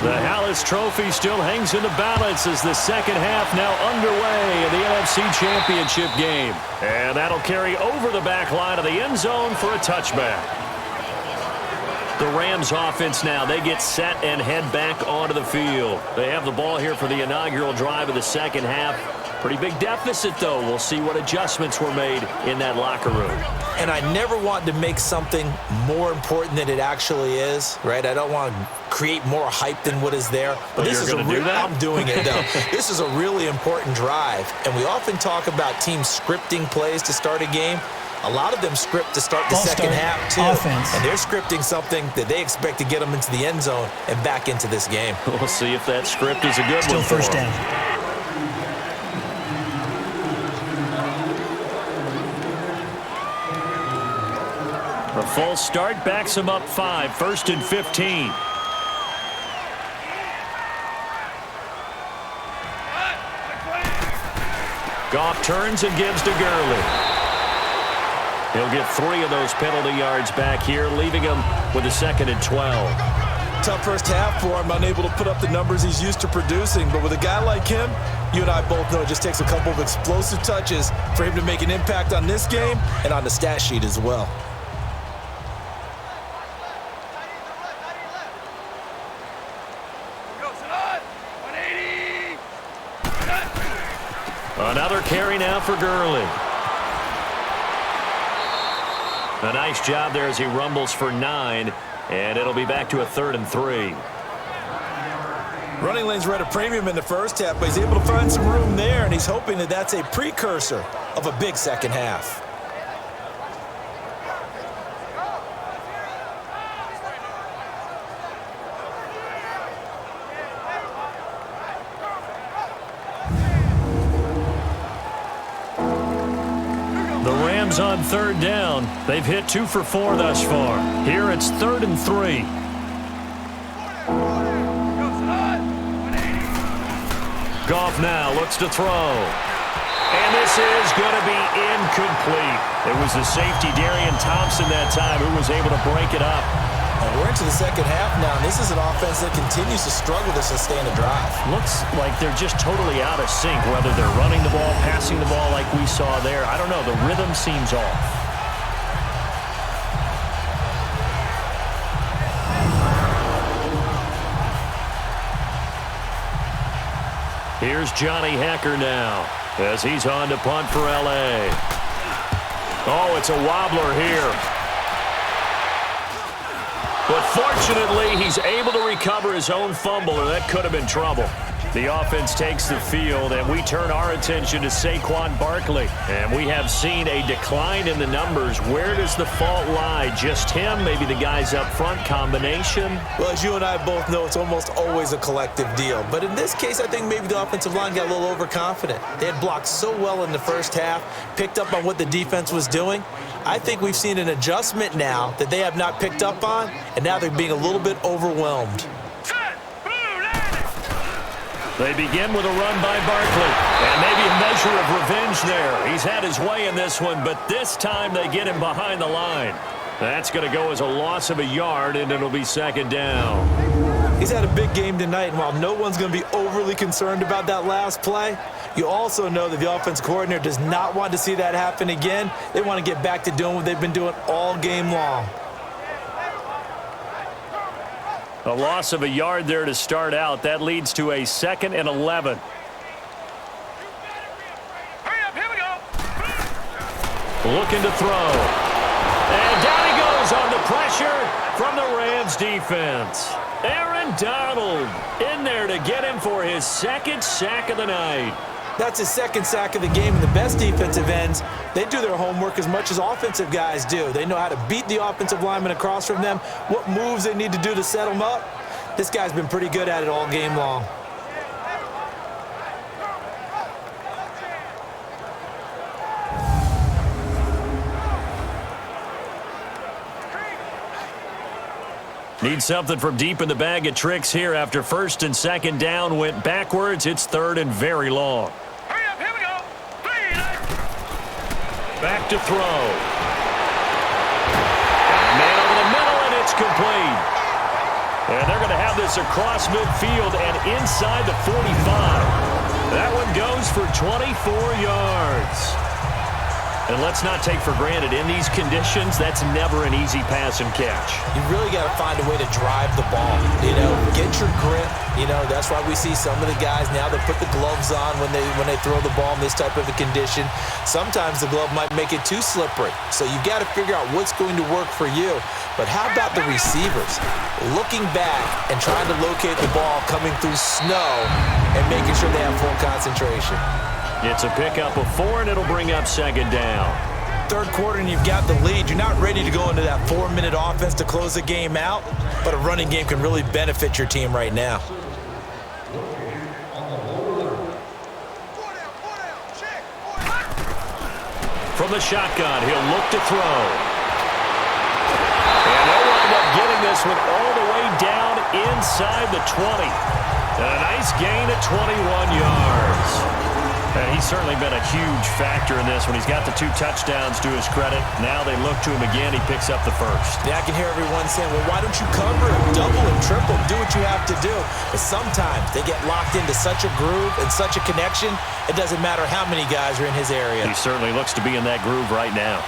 The Halas Trophy still hangs in the balance as the second half now underway in the NFC Championship game. And that'll carry over the back line of the end zone for a touchback. The Rams offense now, they get set and head back onto the field. They have the ball here for the inaugural drive of the second half. Pretty big deficit, though. We'll see what adjustments were made in that locker room. And I never want to make something more important than it actually is, right? I don't want to create more hype than what is there. But this is I'm doing it, though. This is a really important drive. And we often talk about teams scripting plays to start a game. A lot of them script to start the second half, too. Offense. And they're scripting something that they expect to get them into the end zone and back into this game. We'll see if that script is a good one for first them. down. A false start backs him up 5, 1st and 15. Goff turns and gives to Gurley. He'll get 3 of those penalty yards back here, leaving him with a 2nd and 12. Tough first half for him, unable to put up the numbers he's used to producing. But with a guy like him, you and I both know it just takes a couple of explosive touches for him to make an impact on this game and on the stat sheet as well. Another carry now for Gurley. A nice job there as he rumbles for 9, and it'll be back to a 3rd and 3. Running lanes were at a premium in the first half, but he's able to find some room there, and he's hoping that that's a precursor of a big second half. On 3rd down. They've hit 2 for 4 thus far. Here it's 3rd and 3. Goff now looks to throw. And this is going to be incomplete. It was the safety, Darian Thompson, that time who was able to break it up. And we're into the second half now, and this is an offense that continues to struggle to sustain a drive. Looks like they're just totally out of sync, whether they're running the ball, passing the ball like we saw there. I don't know. The rhythm seems off. Here's Johnny Hecker now as he's on to punt for L.A. Oh, it's a wobbler here. But fortunately, he's able to recover his own fumble, or that could have been trouble. The offense takes the field, and we turn our attention to Saquon Barkley. And we have seen a decline in the numbers. Where does the fault lie? Just him? Maybe the guys up front? Combination? Well, as you and I both know, it's almost always a collective deal. But in this case, I think maybe the offensive line got a little overconfident. They had blocked so well in the first half, picked up on what the defense was doing. I think we've seen an adjustment now that they have not picked up on, and now they're being a little bit overwhelmed. They begin with a run by Barkley, and maybe a measure of revenge there. He's had his way in this one, but this time they get him behind the line. That's going to go as a loss of a yard, and it'll be 2nd down. He's had a big game tonight, and while no one's going to be overly concerned about that last play, you also know that the offense coordinator does not want to see that happen again. They want to get back to doing what they've been doing all game long. A loss of a yard there to start out. That leads to a 2nd and 11. Hurry up, here we go. Looking to throw. And down he goes on the pressure from the Rams defense. Aaron Donald in there to get him for his 2nd sack of the night. That's his 2nd sack of the game, and the best defensive ends, they do their homework as much as offensive guys do. They know how to beat the offensive lineman across from them, what moves they need to do to set them up. This guy's been pretty good at it all game long. Need something from deep in the bag of tricks here after 1st and 2nd down went backwards. It's 3rd and very long. Hurry up, here we go. Back to throw. Man over the middle, and it's complete. And they're going to have this across midfield and inside the 45. That one goes for 24 yards. And let's not take for granted, in these conditions, that's never an easy pass and catch. You really got to find a way to drive the ball. Get your grip. That's why we see some of the guys now that put the gloves on when they throw the ball in this type of a condition. Sometimes the glove might make it too slippery. So you've got to figure out what's going to work for you. But how about the receivers? Looking back and trying to locate the ball coming through snow and making sure they have full concentration. It's a pickup of 4, and it'll bring up second down. Third quarter, and you've got the lead. You're not ready to go into that 4-minute offense to close the game out, but a running game can really benefit your team right now. From the shotgun, he'll look to throw. And they'll wind up getting this one all the way down inside the 20. And a nice gain at 21 yards. And he's certainly been a huge factor in this when he's got the 2 touchdowns to his credit. Now they look to him again. He picks up the first. Yeah, I can hear everyone saying, well, why don't you cover him, double him, triple him, do what you have to do. But sometimes they get locked into such a groove and such a connection, it doesn't matter how many guys are in his area. He certainly looks to be in that groove right now.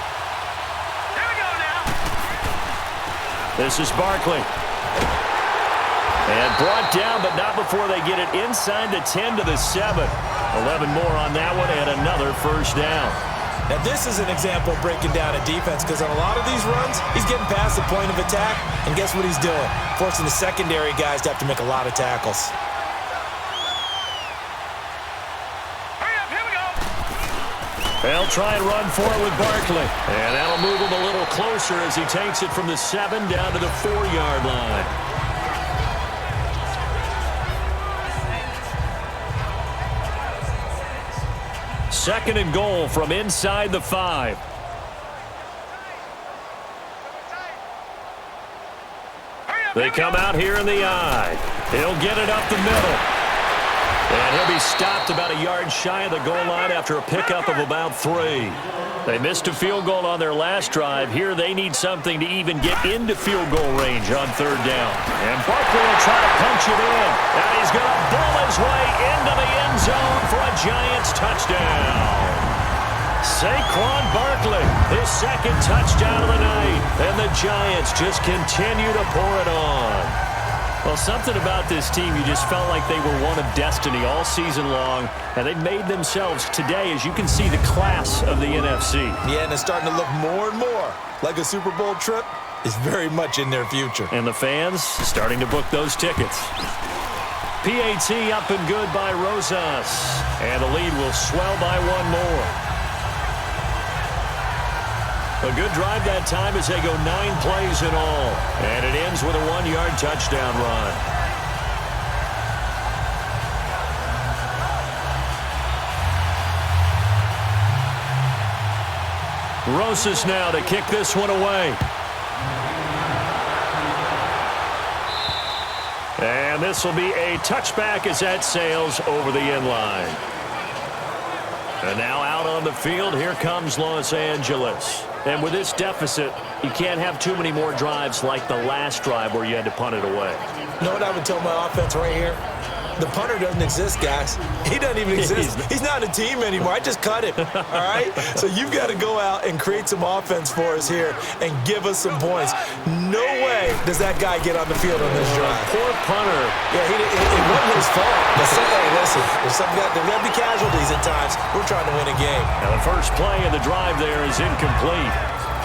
Here we go now. This is Barkley. And brought down, but not before they get it inside the 10 to the 7. 11 more on that one, and another first down. Now, this is an example of breaking down a defense, because on a lot of these runs, he's getting past the point of attack, and guess what he's doing? Forcing the secondary guys to have to make a lot of tackles. Hurry up, here we go. They'll try and run for it with Barkley. And that'll move him a little closer as he takes it from the 7 down to the 4-yard line. Second and goal from inside the 5. They come out here in the I. He'll get it up the middle. And he'll be stopped about a yard shy of the goal line after a pickup of about 3. They missed a field goal on their last drive. Here they need something to even get into field goal range on 3rd down. And Barkley will try to punch it in. And he's going to bull his way into the end zone for a Giants touchdown. Saquon Barkley, his 2nd touchdown of the night. And the Giants just continue to pour it on. Well, something about this team, you just felt like they were one of destiny all season long, and they made themselves today, as you can see, the class of the NFC. Yeah, and it's starting to look more and more like a Super Bowl trip is very much in their future. And the fans starting to book those tickets. PAT up and good by Rosas, and the lead will swell by 1 more. A good drive that time as they go 9 plays in all. And it ends with a 1-yard touchdown run. Rosas now to kick this one away. And this will be a touchback as that sails over the end line. And now out on the field, here comes Los Angeles. And with this deficit, you can't have too many more drives like the last drive where you had to punt it away. You know what I would tell my offense right here? The punter doesn't exist, guys. He doesn't even exist. He's not a team anymore. I just cut him, all right? So you've got to go out and create some offense for us here and give us some points. No way does that guy get on the field on this drive. Poor punter. Yeah, it wasn't his fault. But listen, there's got to be casualties at times. We're trying to win a game. Now the first play of the drive there is incomplete.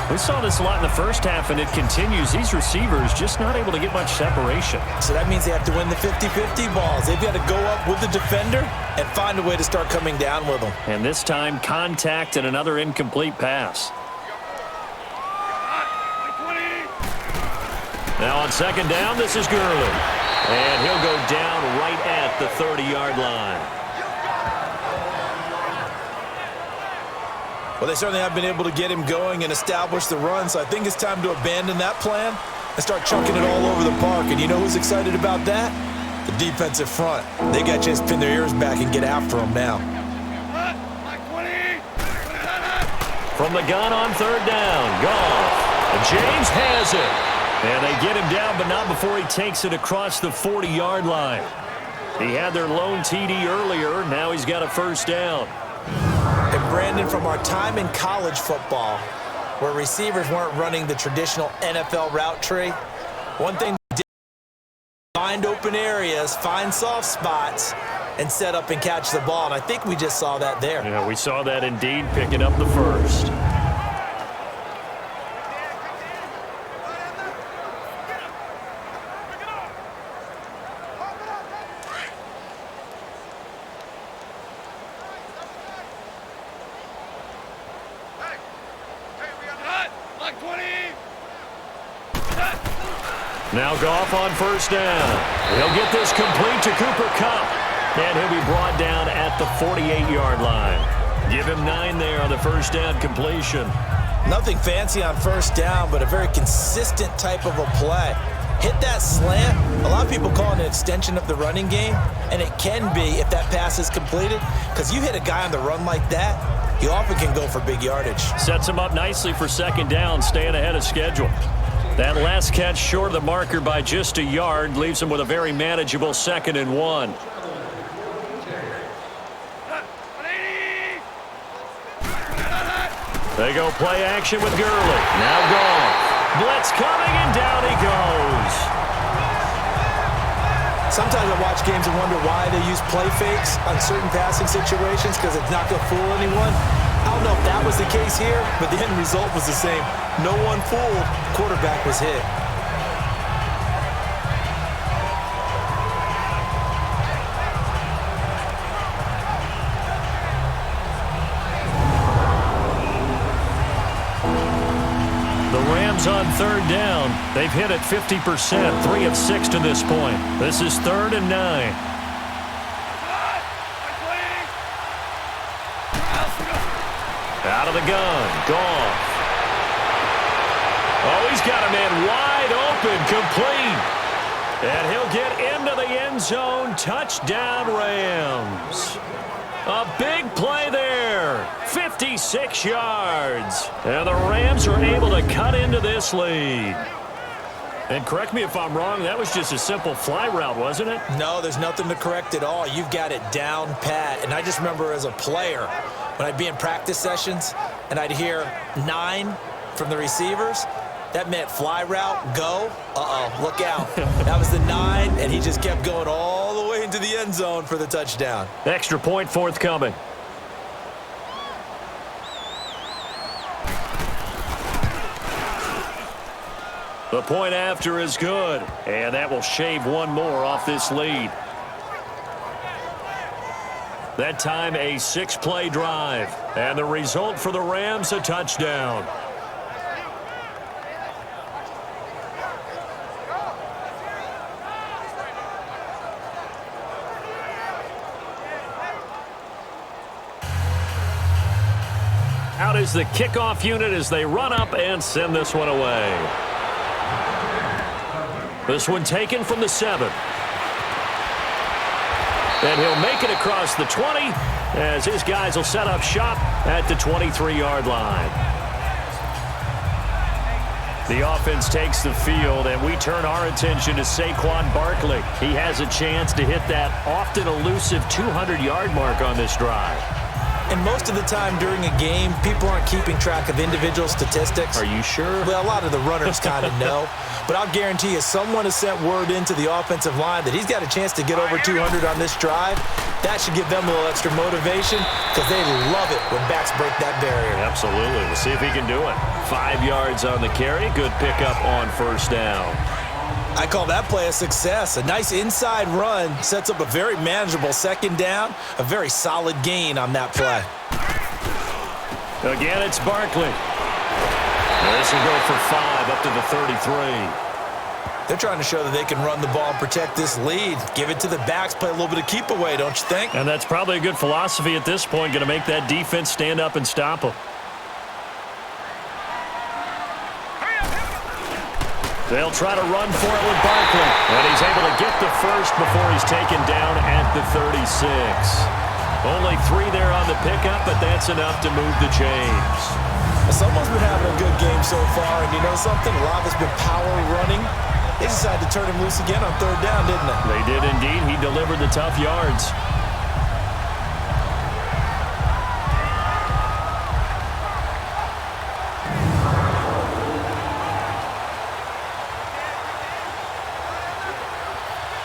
We saw this a lot in the first half, and it continues. These receivers just not able to get much separation. So that means they have to win the 50-50 balls. They've got to go up with the defender and find a way to start coming down with them. And this time, contact and another incomplete pass. Now on 2nd down, this is Gurley. And he'll go down right at the 30-yard line. Well, they certainly have been able to get him going and establish the run, so I think it's time to abandon that plan and start chunking it all over the park. And you know who's excited about that? The defensive front. They got a chance to pin their ears back and get after him now. From the gun on 3rd down, Goff. James has it. And they get him down, but not before he takes it across the 40-yard line. He had their lone TD earlier. Now he's got a 1st down. And Brandon, from our time in college football, where receivers weren't running the traditional NFL route tree, one thing they did was find open areas, find soft spots, and set up and catch the ball. And I think we just saw that there. Yeah, we saw that indeed, picking up the first. Now Goff on first down. He'll get this complete to Cooper Kupp. And he'll be brought down at the 48-yard line. Give him 9 there on the first down completion. Nothing fancy on first down, but a very consistent type of a play. Hit that slant. A lot of people call it an extension of the running game, and it can be if that pass is completed, because you hit a guy on the run like that, you often can go for big yardage. Sets him up nicely for second down, staying ahead of schedule. That last catch short of the marker by just a yard leaves him with a very manageable 2nd and 1. They go play action with Gurley. Now Goff. Blitz coming, and down he goes. Sometimes I watch games and wonder why they use play fakes on certain passing situations, because it's not going to fool anyone. I don't know if that was the case here, but the end result was the same. No one fooled. Quarterback was hit. The Rams on third down. They've hit it 50%, 3 of 6 to this point. This is 3rd and 9. Out of the gun, Goff. Oh, he's got a man wide open, complete. And he'll get into the end zone. Touchdown, Rams. A big play there. 56 yards. And the Rams are able to cut into this lead. And correct me if I'm wrong, that was just a simple fly route, wasn't it? No, there's nothing to correct at all. You've got it down pat. And I just remember as a player, when I'd be in practice sessions and I'd hear 9 from the receivers, that meant fly route, go. Uh-oh, look out. That was the 9, and he just kept going all the way into the end zone for the touchdown. Extra point forthcoming. The point after is good, and that will shave one more off this lead. That time a 6-play drive, and the result for the Rams, a touchdown. Out is the kickoff unit as they run up and send this one away. This one taken from the 7. And he'll make it across the 20 as his guys will set up shop at the 23-yard line. The offense takes the field, and we turn our attention to Saquon Barkley. He has a chance to hit that often elusive 200-yard mark on this drive. And most of the time during a game, people aren't keeping track of individual statistics. Are you sure? Well, a lot of the runners kind of know. But I'll guarantee you, someone has sent word into the offensive line that he's got a chance to get over 200 on this drive. That should give them a little extra motivation, because they love it when backs break that barrier. Absolutely. We'll see if he can do it. 5 yards on the carry. Good pickup on first down. I call that play a success. A nice inside run sets up a very manageable second down, a very solid gain on that play. Again, it's Barkley. This will go for 5 up to the 33. They're trying to show that they can run the ball and protect this lead. Give it to the backs, play a little bit of keep away, don't you think? And that's probably a good philosophy at this point, going to make that defense stand up and stop them. They'll try to run for it with Barkley. And he's able to get the first before he's taken down at the 36. Only 3 there on the pickup, but that's enough to move the chains. Someone's been having a good game so far, and you know something? A lot of it's been power running. They decided to turn him loose again on third down, didn't they? They did indeed. He delivered the tough yards.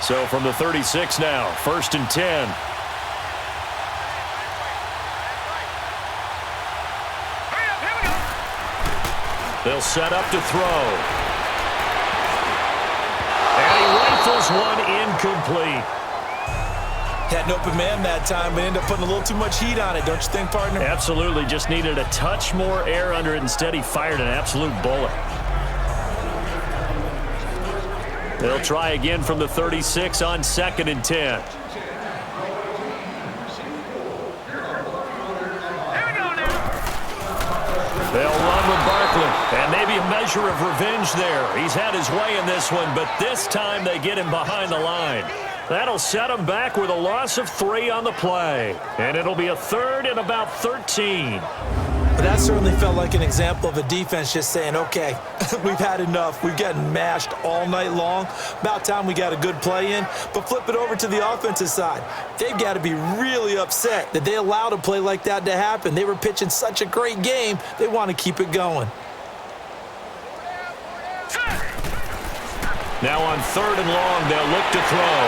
So from the 36 now, 1st and 10. They'll set up to throw. And he rifles one incomplete. Had an open man that time, but ended up putting a little too much heat on it, don't you think, partner? Absolutely. Just needed a touch more air under it. Instead, he fired an absolute bullet. They'll try again from the 36 on 2nd and 10. They'll run with Barkley, and maybe a measure of revenge there. He's had his way in this one, but this time they get him behind the line. That'll set him back with a loss of 3 on the play, and it'll be a 3rd and about 13. But that certainly felt like an example of a defense just saying, okay, we've had enough. We've gotten mashed all night long. About time we got a good play in. But flip it over to the offensive side. They've got to be really upset that they allowed a play like that to happen. They were pitching such a great game, they want to keep it going. Now on 3rd and long, they'll look to throw.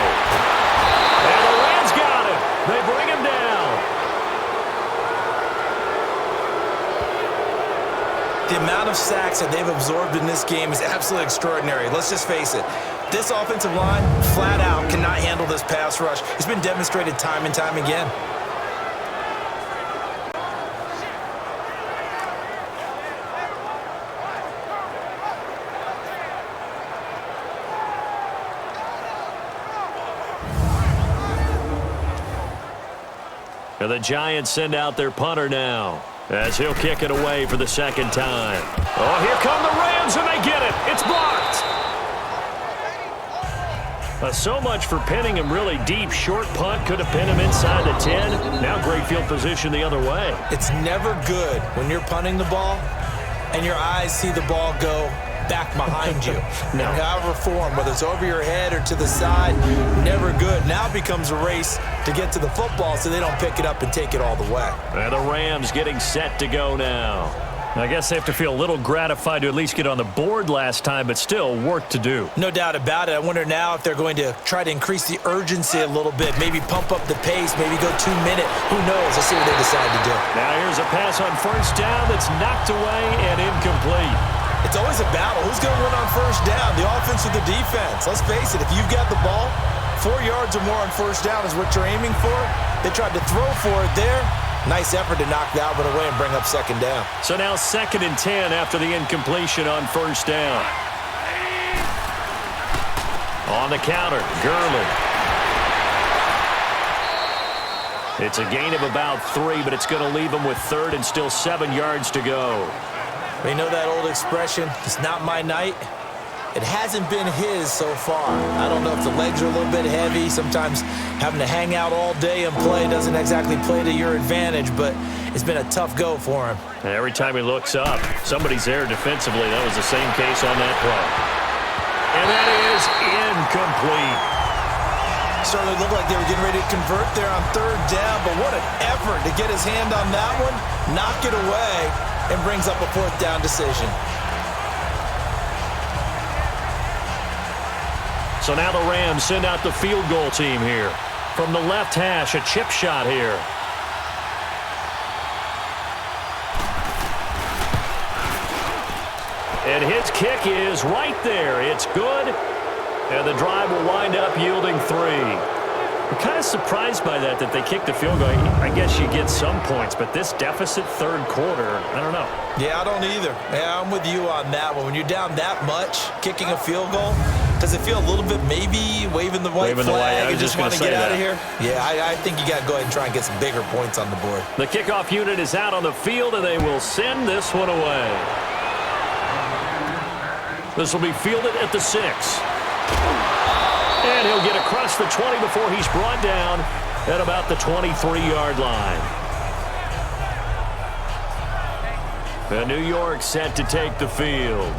And the Rams got him. They bring him down. The amount of sacks that they've absorbed in this game is absolutely extraordinary. Let's just face it. This offensive line, flat out, cannot handle this pass rush. It's been demonstrated time and time again. And the Giants send out their punter now, as he'll kick it away for the 2nd time. Oh, here come the Rams, and they get it. It's blocked. So much for pinning him really deep. Short punt could have pinned him inside the 10. Now great field position the other way. It's never good when you're punting the ball and your eyes see the ball go back behind you. No. However form, whether it's over your head or to the side, never good. Now it becomes a race to get to the football so they don't pick it up and take it all the way. And the Rams getting set to go now. I guess they have to feel a little gratified to at least get on the board last time, but still work to do. No doubt about it. I wonder now if they're going to try to increase the urgency a little bit, maybe pump up the pace, maybe go 2 minute. Who knows? Let's see what they decide to do. Now here's a pass on 1st down that's knocked away and incomplete. It's always a battle. Who's going to win on 1st down, the offense or the defense? Let's face it, if you've got the ball, 4 yards or more on 1st down is what you're aiming for. They tried to throw for it there. Nice effort to knock that one away and bring up 2nd down. So now 2nd and 10 after the incompletion on 1st down. On the counter, Gurley. It's a gain of about 3, but it's going to leave him with 3rd and still 7 yards to go. We know that old expression, it's not my night. It hasn't been his so far. I don't know if the legs are a little bit heavy. Sometimes having to hang out all day and play doesn't exactly play to your advantage, but it's been a tough go for him. And every time he looks up, somebody's there defensively. That was the same case on that play. And that is incomplete. Certainly looked like they were getting ready to convert there on 3rd down, but what an effort to get his hand on that one, knock it away, and brings up a 4th down decision. So now the Rams send out the field goal team here. From the left hash, a chip shot here. And his kick is right there. It's good. And the drive will wind up yielding 3. I'm kind of surprised by that they kicked the field goal. I guess you get some points, but this deficit 3rd quarter, I don't know. Yeah, I don't either. Yeah, I'm with you on that one. When you're down that much, kicking a field goal, does it feel a little bit maybe waving the white flag and just want to get out of here? Yeah, I think you got to go ahead and try and get some bigger points on the board. The kickoff unit is out on the field, and they will send this one away. This will be fielded at the 6. And he'll get across the 20 before he's brought down at about the 23-yard line. And New York set to take the field.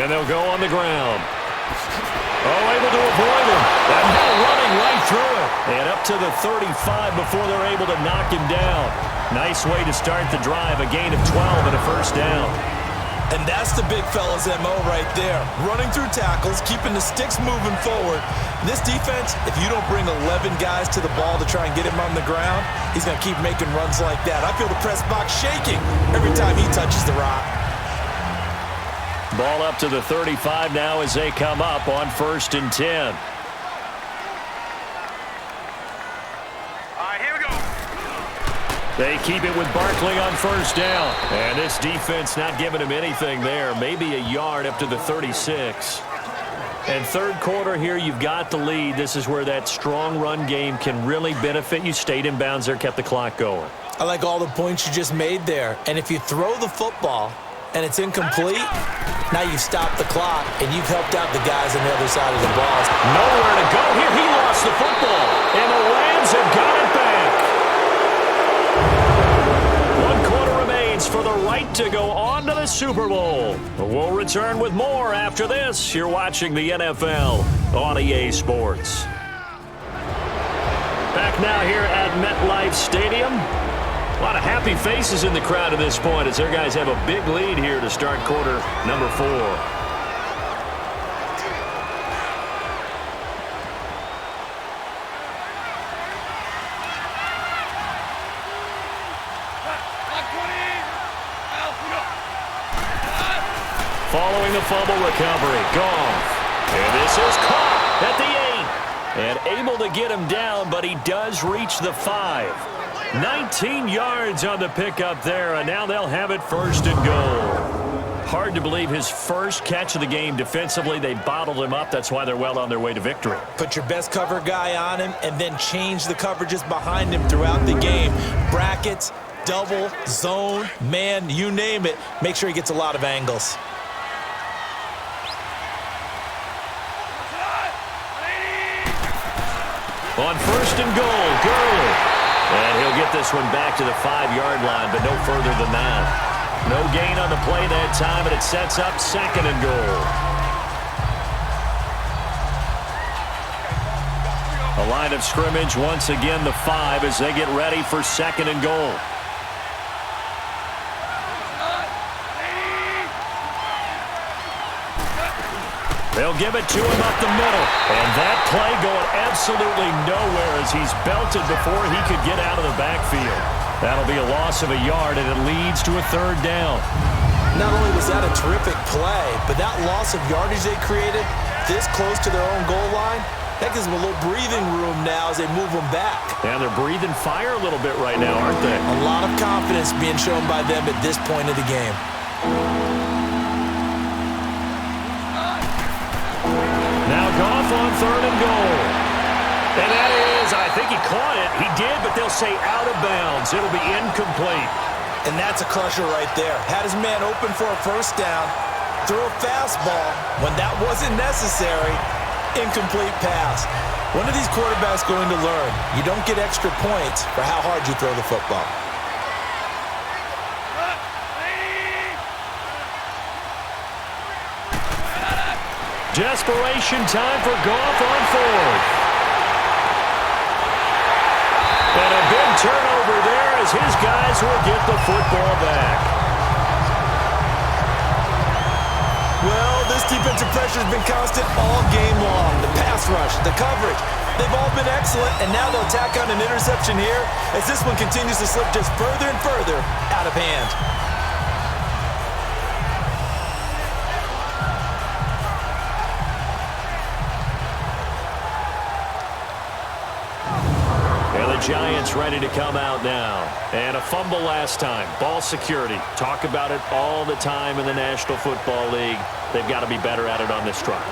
And they'll go on the ground. Oh, able to avoid him. And now running right through it. And up to the 35 before they're able to knock him down. Nice way to start the drive. A gain of 12 and a first down. And that's the big fella's MO right there. Running through tackles, keeping the sticks moving forward. This defense, if you don't bring 11 guys to the ball to try and get him on the ground, he's going to keep making runs like that. I feel the press box shaking every time he touches the rock. Ball up to the 35 now as they come up on 1st and 10. They keep it with Barkley on 1st down. And this defense not giving him anything there. Maybe a yard up to the 36. And 3rd quarter here, you've got the lead. This is where that strong run game can really benefit you. Stayed in bounds there, kept the clock going. I like all the points you just made there. And if you throw the football and it's incomplete, now you've stopped the clock and you've helped out the guys on the other side of the ball. Nowhere to go here. He lost the football. And the Rams have got it back. 1 quarter remains for the right to go on to the Super Bowl. We'll return with more after this. You're watching the NFL on EA Sports. Back now here at MetLife Stadium. A lot of happy faces in the crowd at this point as their guys have a big lead here to start quarter number 4. Following the fumble recovery, Goff. And this is caught at the 8. And able to get him down, but he does reach the 5. 19 yards on the pickup there, and now they'll have it 1st and goal. Hard to believe his first catch of the game defensively. They bottled him up. That's why they're well on their way to victory. Put your best cover guy on him and then change the coverages behind him throughout the game. Brackets, double, zone, man, you name it. Make sure he gets a lot of angles. On 1st and goal, Gurley. And he'll get this one back to the 5-yard line, but no further than that. No gain on the play that time, and it sets up 2nd and goal. A line of scrimmage, once again the 5 as they get ready for 2nd and goal. They'll give it to him up the middle. And that play going absolutely nowhere as he's belted before he could get out of the backfield. That'll be a loss of a yard, and it leads to a 3rd down. Not only was that a terrific play, but that loss of yardage they created this close to their own goal line, that gives them a little breathing room now as they move them back. And they're breathing fire a little bit right now, aren't they? A lot of confidence being shown by them at this point of the game. Now Goff on 3rd and goal. And that is, I think he caught it. He did, but they'll say out of bounds. It'll be incomplete. And that's a crusher right there. Had his man open for a 1st down. Threw a fastball when that wasn't necessary. Incomplete pass. When are these quarterbacks going to learn? You don't get extra points for how hard you throw the football. Desperation time for Goff on 4th. And a big turnover there as his guys will get the football back. Well, this defensive pressure has been constant all game long. The pass rush, the coverage, they've all been excellent, and now they'll tack on an interception here as this one continues to slip just further and further out of hand. Giants ready to come out now. And a fumble last time. Ball security. Talk about it all the time in the National Football League. They've got to be better at it on this drive.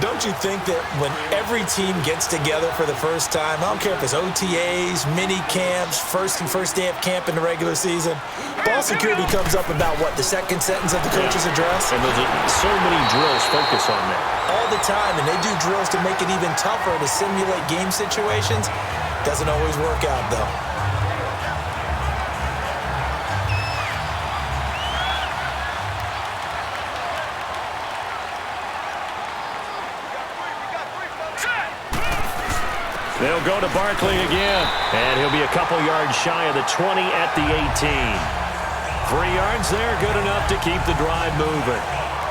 Don't you think that when every team gets together for the first time, I don't care if it's OTAs, mini camps, first day of camp in the regular season, ball security comes up about, what, the second sentence of the coach's address? And there's so many drills focus on that. All the time, and they do drills to make it even tougher to simulate game situations. Doesn't always work out, though. They'll go to Barkley again. And he'll be a couple yards shy of the 20 at the 18. 3 yards there, good enough to keep the drive moving.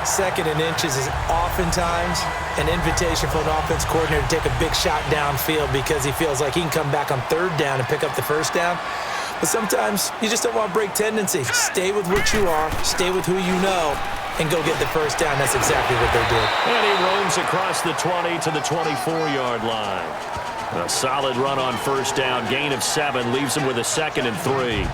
2nd and inches is oftentimes an invitation for an offense coordinator to take a big shot downfield because he feels like he can come back on 3rd down and pick up the 1st down. But sometimes you just don't want to break tendency. Stay with what you are, stay with who you know, and go get the 1st down. That's exactly what they did. And he roams across the 20 to the 24-yard line. A solid run on 1st down, gain of 7, leaves him with a 2nd and 3.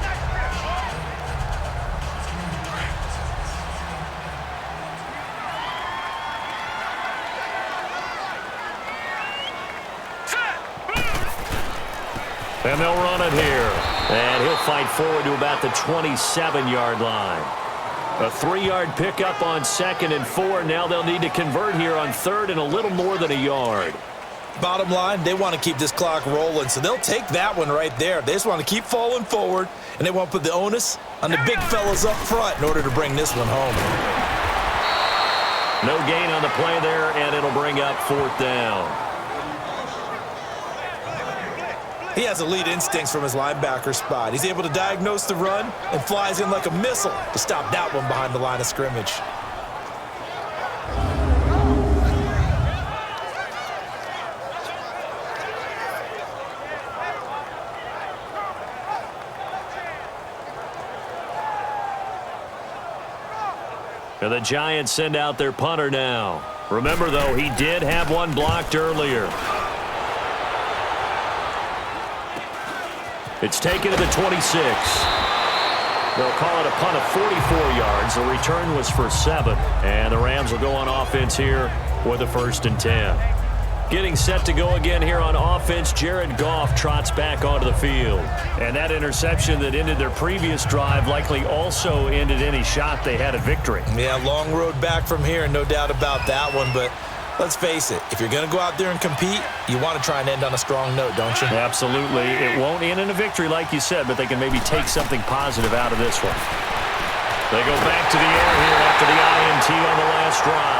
And they'll run it here. And he'll fight forward to about the 27-yard line. A 3-yard pickup on 2nd and 4. Now they'll need to convert here on 3rd and a little more than a yard. Bottom line, they want to keep this clock rolling, so they'll take that one right there. They just want to keep falling forward, and they want to put the onus on the big fellas up front in order to bring this one home. No gain on the play there, and it'll bring up 4th down. He has elite instincts from his linebacker spot. He's able to diagnose the run and flies in like a missile to stop that one behind the line of scrimmage. And the Giants send out their punter now. Remember, though, he did have one blocked earlier. It's taken to the 26. They'll call it a punt of 44 yards. The return was for 7. And the Rams will go on offense here with a 1st and 10. Getting set to go again here on offense, Jared Goff trots back onto the field. And that interception that ended their previous drive likely also ended any shot they had at victory. Yeah, long road back from here, no doubt about that one. But let's face it, if you're going to go out there and compete, you want to try and end on a strong note, don't you? Absolutely. It won't end in a victory like you said, but they can maybe take something positive out of this one. They go back to the air here after the INT on the last drive.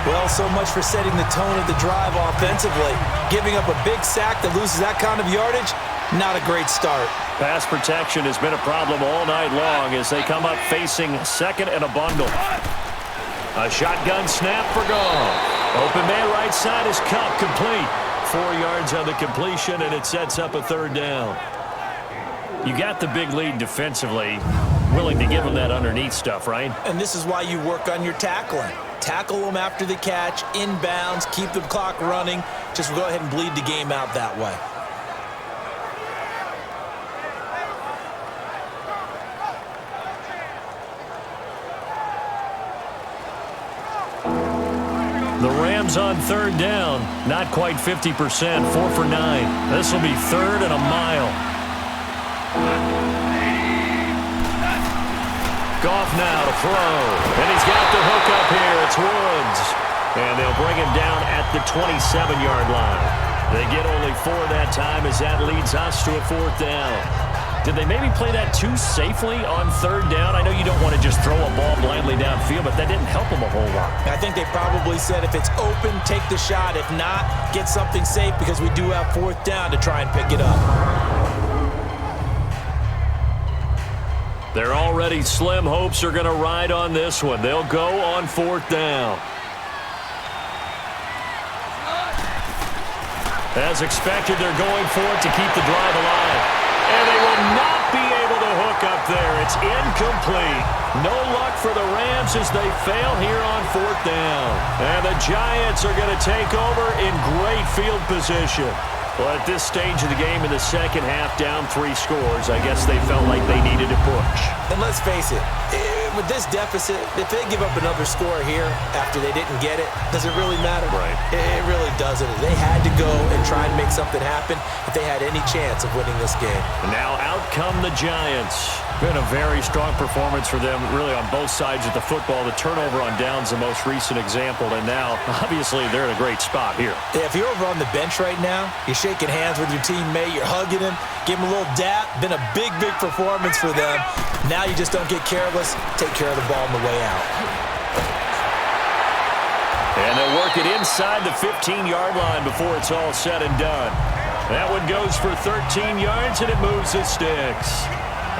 Well, so much for setting the tone of the drive offensively. Giving up a big sack that loses that kind of yardage, not a great start. Pass protection has been a problem all night long as they come up facing 2nd and a bundle. A shotgun snap for Goff. Open man right side is Cup, complete. 4 yards on the completion, and it sets up a 3rd down. You got the big lead defensively, willing to give them that underneath stuff, right? And this is why you work on your tackling. Tackle them after the catch, inbounds, keep the clock running. Just go ahead and bleed the game out that way. The Rams on 3rd down, not quite 50%, 4 for 9. This will be 3rd and a mile. Goff now to throw, and he's got the hook up here. It's Woods, and they'll bring him down at the 27-yard line. They get only 4 that time as that leads us to a 4th down. Did they maybe play that too safely on 3rd down? I know you don't want to just throw a ball blindly downfield, but that didn't help them a whole lot. I think they probably said if it's open, take the shot. If not, get something safe because we do have 4th down to try and pick it up. Their already slim hopes are going to ride on this one. They'll go on 4th down. As expected, they're going for it to keep the drive alive. And they will not be able to hook up there. It's incomplete. No luck for the Rams as they fail here on 4th down. And the Giants are going to take over in great field position. Well, at this stage of the game in the second half, down 3 scores, I guess they felt like they needed to push. And let's face it, with this deficit, if they give up another score here after they didn't get it, does it really matter? Right. It really doesn't. They had to go and try and make something happen if they had any chance of winning this game. And now out come the Giants. Been a very strong performance for them, really on both sides of the football. The turnover on downs the most recent example, and now, obviously, they're in a great spot here. Yeah, if you're over on the bench right now, you're shaking hands with your teammate, you're hugging him, give him a little dap. Been a big, big performance for them. Now you just don't get careless. Take care of the ball on the way out. And they'll work it inside the 15-yard line before it's all said and done. That one goes for 13 yards, and it moves the sticks.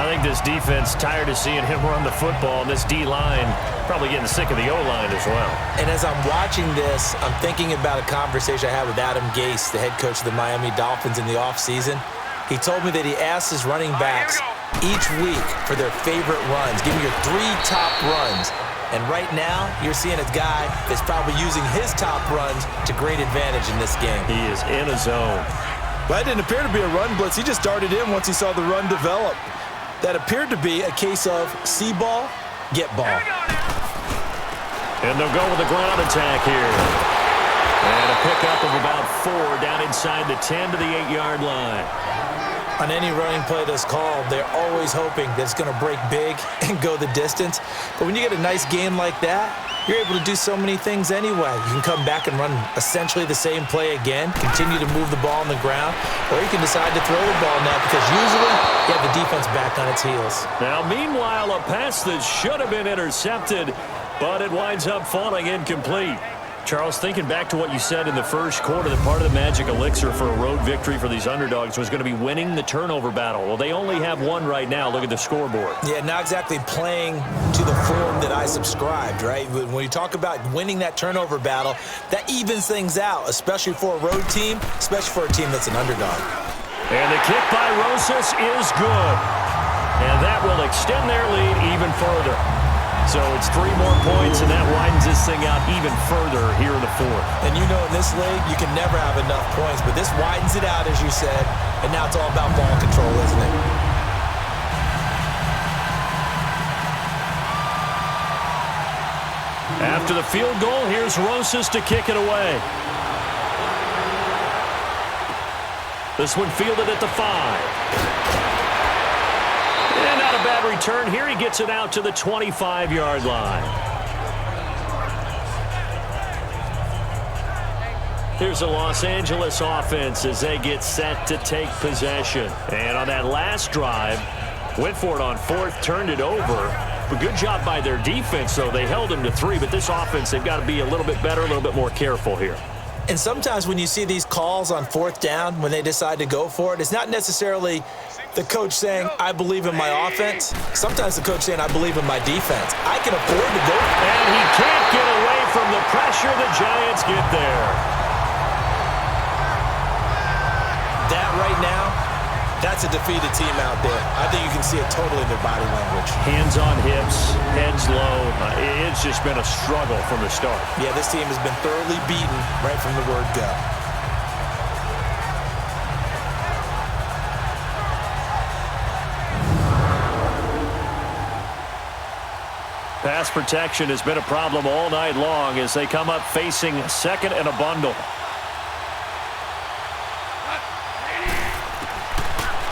I think this defense tired of seeing him run the football, and this D-line probably getting sick of the O-line as well. And as I'm watching this, I'm thinking about a conversation I had with Adam Gase, the head coach of the Miami Dolphins in the offseason. He told me that he asked his running backs each week for their favorite runs. Give me your 3 top runs. And right now, you're seeing a guy that's probably using his top runs to great advantage in this game. He is in a zone. Well, that didn't appear to be a run blitz. He just darted in once he saw the run develop. That appeared to be a case of see ball, get ball. And they'll go with a ground attack here. And a pickup of about 4 down inside the 10 to the 8-yard line. On any running play that's called, they're always hoping that it's going to break big and go the distance. But when you get a nice game like that, you're able to do so many things anyway. You can come back and run essentially the same play again, continue to move the ball on the ground, or you can decide to throw the ball now because usually you have the defense back on its heels. Now, meanwhile, a pass that should have been intercepted, but it winds up falling incomplete. Charles, thinking back to what you said in the first quarter, that part of the magic elixir for a road victory for these underdogs was going to be winning the turnover battle. Well, they only have one right now. Look at the scoreboard. Yeah, not exactly playing to the form that I subscribed, right? When you talk about winning that turnover battle, that evens things out, especially for a road team, especially for a team that's an underdog. And the kick by Rosas is good. And that will extend their lead even further. So it's 3 more points, and that widens this thing out even further here in the 4th. And you know in this league, you can never have enough points, but this widens it out, as you said, and now it's all about ball control, isn't it? After the field goal, here's Rosas to kick it away. This one fielded at the 5. And not a bad return here. He gets it out to the 25-yard line. Here's the Los Angeles offense as they get set to take possession. And on that last drive, went for it on 4th, turned it over. But good job by their defense, though. They held him to 3, but this offense, they've got to be a little bit better, a little bit more careful here. And sometimes when you see these calls on 4th down, when they decide to go for it, it's not necessarily the coach saying, I believe in my offense. Sometimes the coach saying, I believe in my defense. I can afford to go. And he can't get away from the pressure. The Giants get there. That right now, that's a defeated team out there. I think you can see it totally in their body language. Hands on hips, heads low. It's just been a struggle from the start. Yeah, this team has been thoroughly beaten right from the word go. Pass protection has been a problem all night long as they come up facing 2nd and a bundle.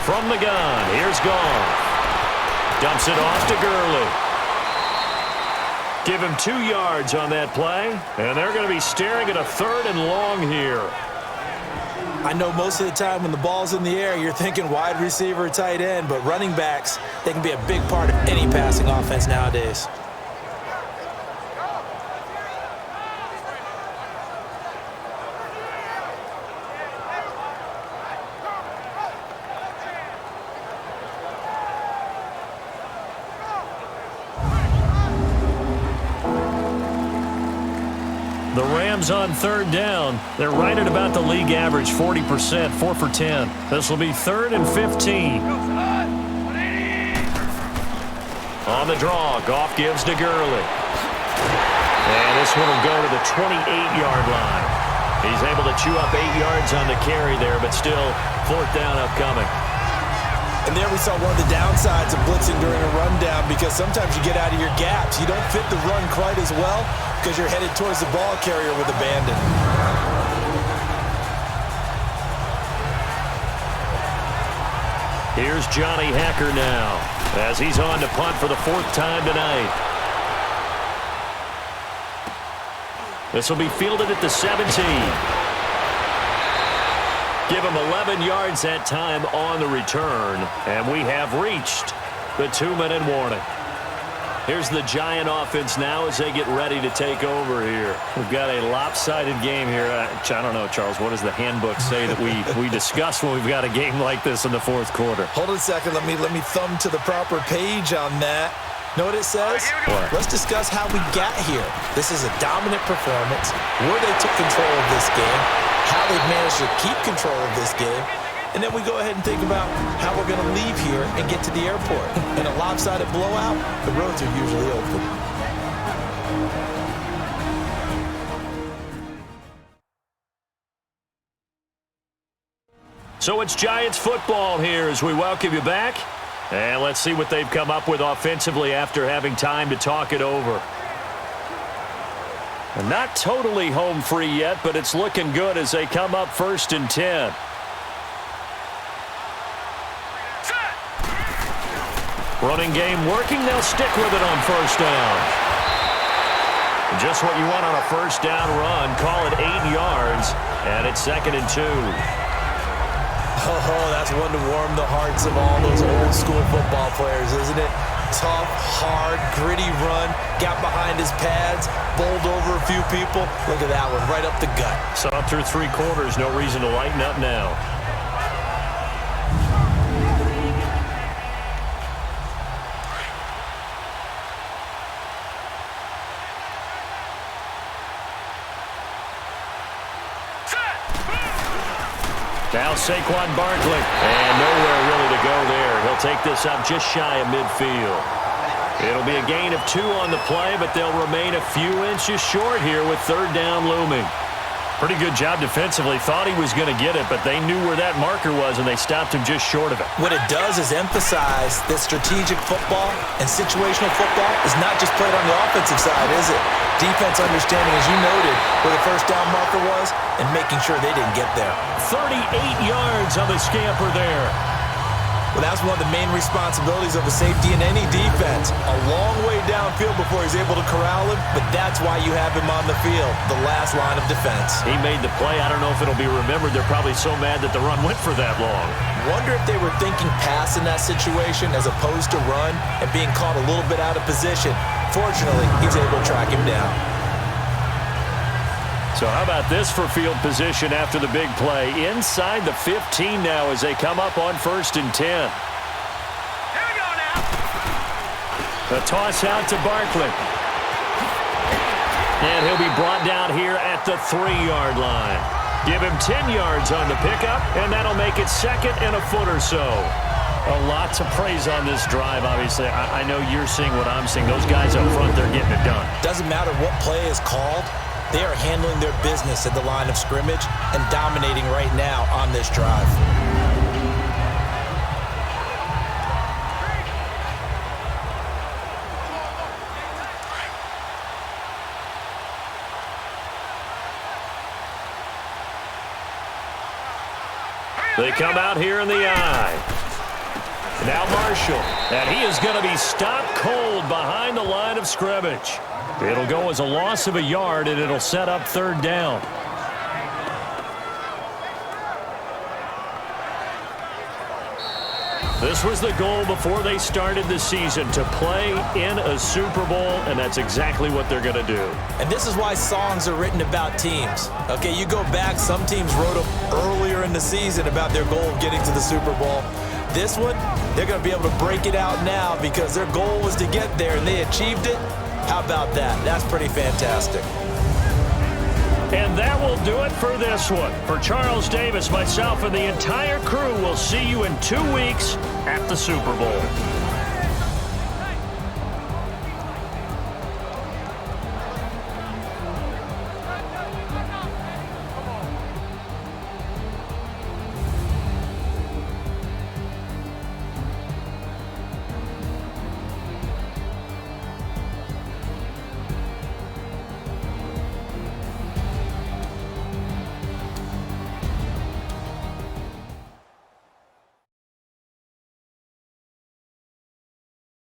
From the gun, here's Goff. Dumps it off to Gurley. Give him 2 yards on that play, and they're going to be staring at a 3rd and long here. I know most of the time when the ball's in the air, you're thinking wide receiver, tight end, but running backs, they can be a big part of any passing offense nowadays. The Rams on 3rd down. They're right at about the league average, 40%, 4 for 10. This will be 3rd and 15. On the draw, Goff gives to Gurley. And this one will go to the 28-yard line. He's able to chew up 8 yards on the carry there, but still 4th down upcoming. And there we saw one of the downsides of blitzing during a rundown because sometimes you get out of your gaps. You don't fit the run quite as well because you're headed towards the ball carrier with abandon. Here's Johnny Hacker now as he's on to punt for the 4th time tonight. This will be fielded at the 17. Give him 11 yards that time on the return, and we have reached the 2-minute warning. Here's the Giant offense now as they get ready to take over here. We've got a lopsided game here. I don't know, Charles, what does the handbook say that we discuss when we've got a game like this in the fourth quarter? Hold on a second. Let me thumb to the proper page on that. Know what it says? What? Let's discuss how we got here. This is a dominant performance, where they took control of this game, how they've managed to keep control of this game, and then we go ahead and think about how we're going to leave here and get to the airport. In a lopsided blowout, the roads are usually open. So it's Giants football here as we welcome you back. And let's see what they've come up with offensively after having time to talk it over. And not totally home free yet, but it's looking good as they come up 1st and 10. Running game working. They'll stick with it on 1st down. Just what you want on a 1st down run. Call it 8 yards. And it's 2nd and 2. Oh, that's one to warm the hearts of all those old school football players, isn't it? Tough, hard, gritty run, got behind his pads, bowled over a few people. Look at that one, right up the gut. Saw through 3 quarters, no reason to lighten up now. Now Saquon Barkley, and nowhere really to go there. He'll take this up just shy of midfield. It'll be a gain of 2 on the play, but they'll remain a few inches short here with 3rd down looming. Pretty good job defensively. Thought he was going to get it, but they knew where that marker was, and they stopped him just short of it. What it does is emphasize that strategic football and situational football is not just played on the offensive side, is it? Defense understanding, as you noted, where the 1st down marker was and making sure they didn't get there. 38 yards on the scamper there. Well, that's one of the main responsibilities of a safety in any defense. A long way downfield before he's able to corral him, but that's why you have him on the field, the last line of defense. He made the play. I don't know if it'll be remembered. They're probably so mad that the run went for that long. Wonder if they were thinking pass in that situation as opposed to run and being caught a little bit out of position. Fortunately, he's able to track him down. So how about this for field position after the big play? Inside the 15 now as they come up on 1st and 10. Here we go now. The toss out to Barkley. And he'll be brought down here at the 3-yard line. Give him 10 yards on the pickup, and that'll make it 2nd and a foot or so. A lot to praise on this drive, obviously. I know you're seeing what I'm seeing. Those guys up front, they're getting it done. Doesn't matter what play is called. They are handling their business at the line of scrimmage and dominating right now on this drive. They come out here in the eye. Now Marshall, and he is going to be stopped cold behind the line of scrimmage. It'll go as a loss of a yard, and it'll set up 3rd down. This was the goal before they started the season, to play in a Super Bowl, and that's exactly what they're going to do. And this is why songs are written about teams. Okay, you go back, some teams wrote them earlier in the season about their goal of getting to the Super Bowl. This one, they're going to be able to break it out now because their goal was to get there, and they achieved it. How about that? That's pretty fantastic. And that will do it for this one. For Charles Davis, myself, and the entire crew, we'll see you in 2 weeks at the Super Bowl.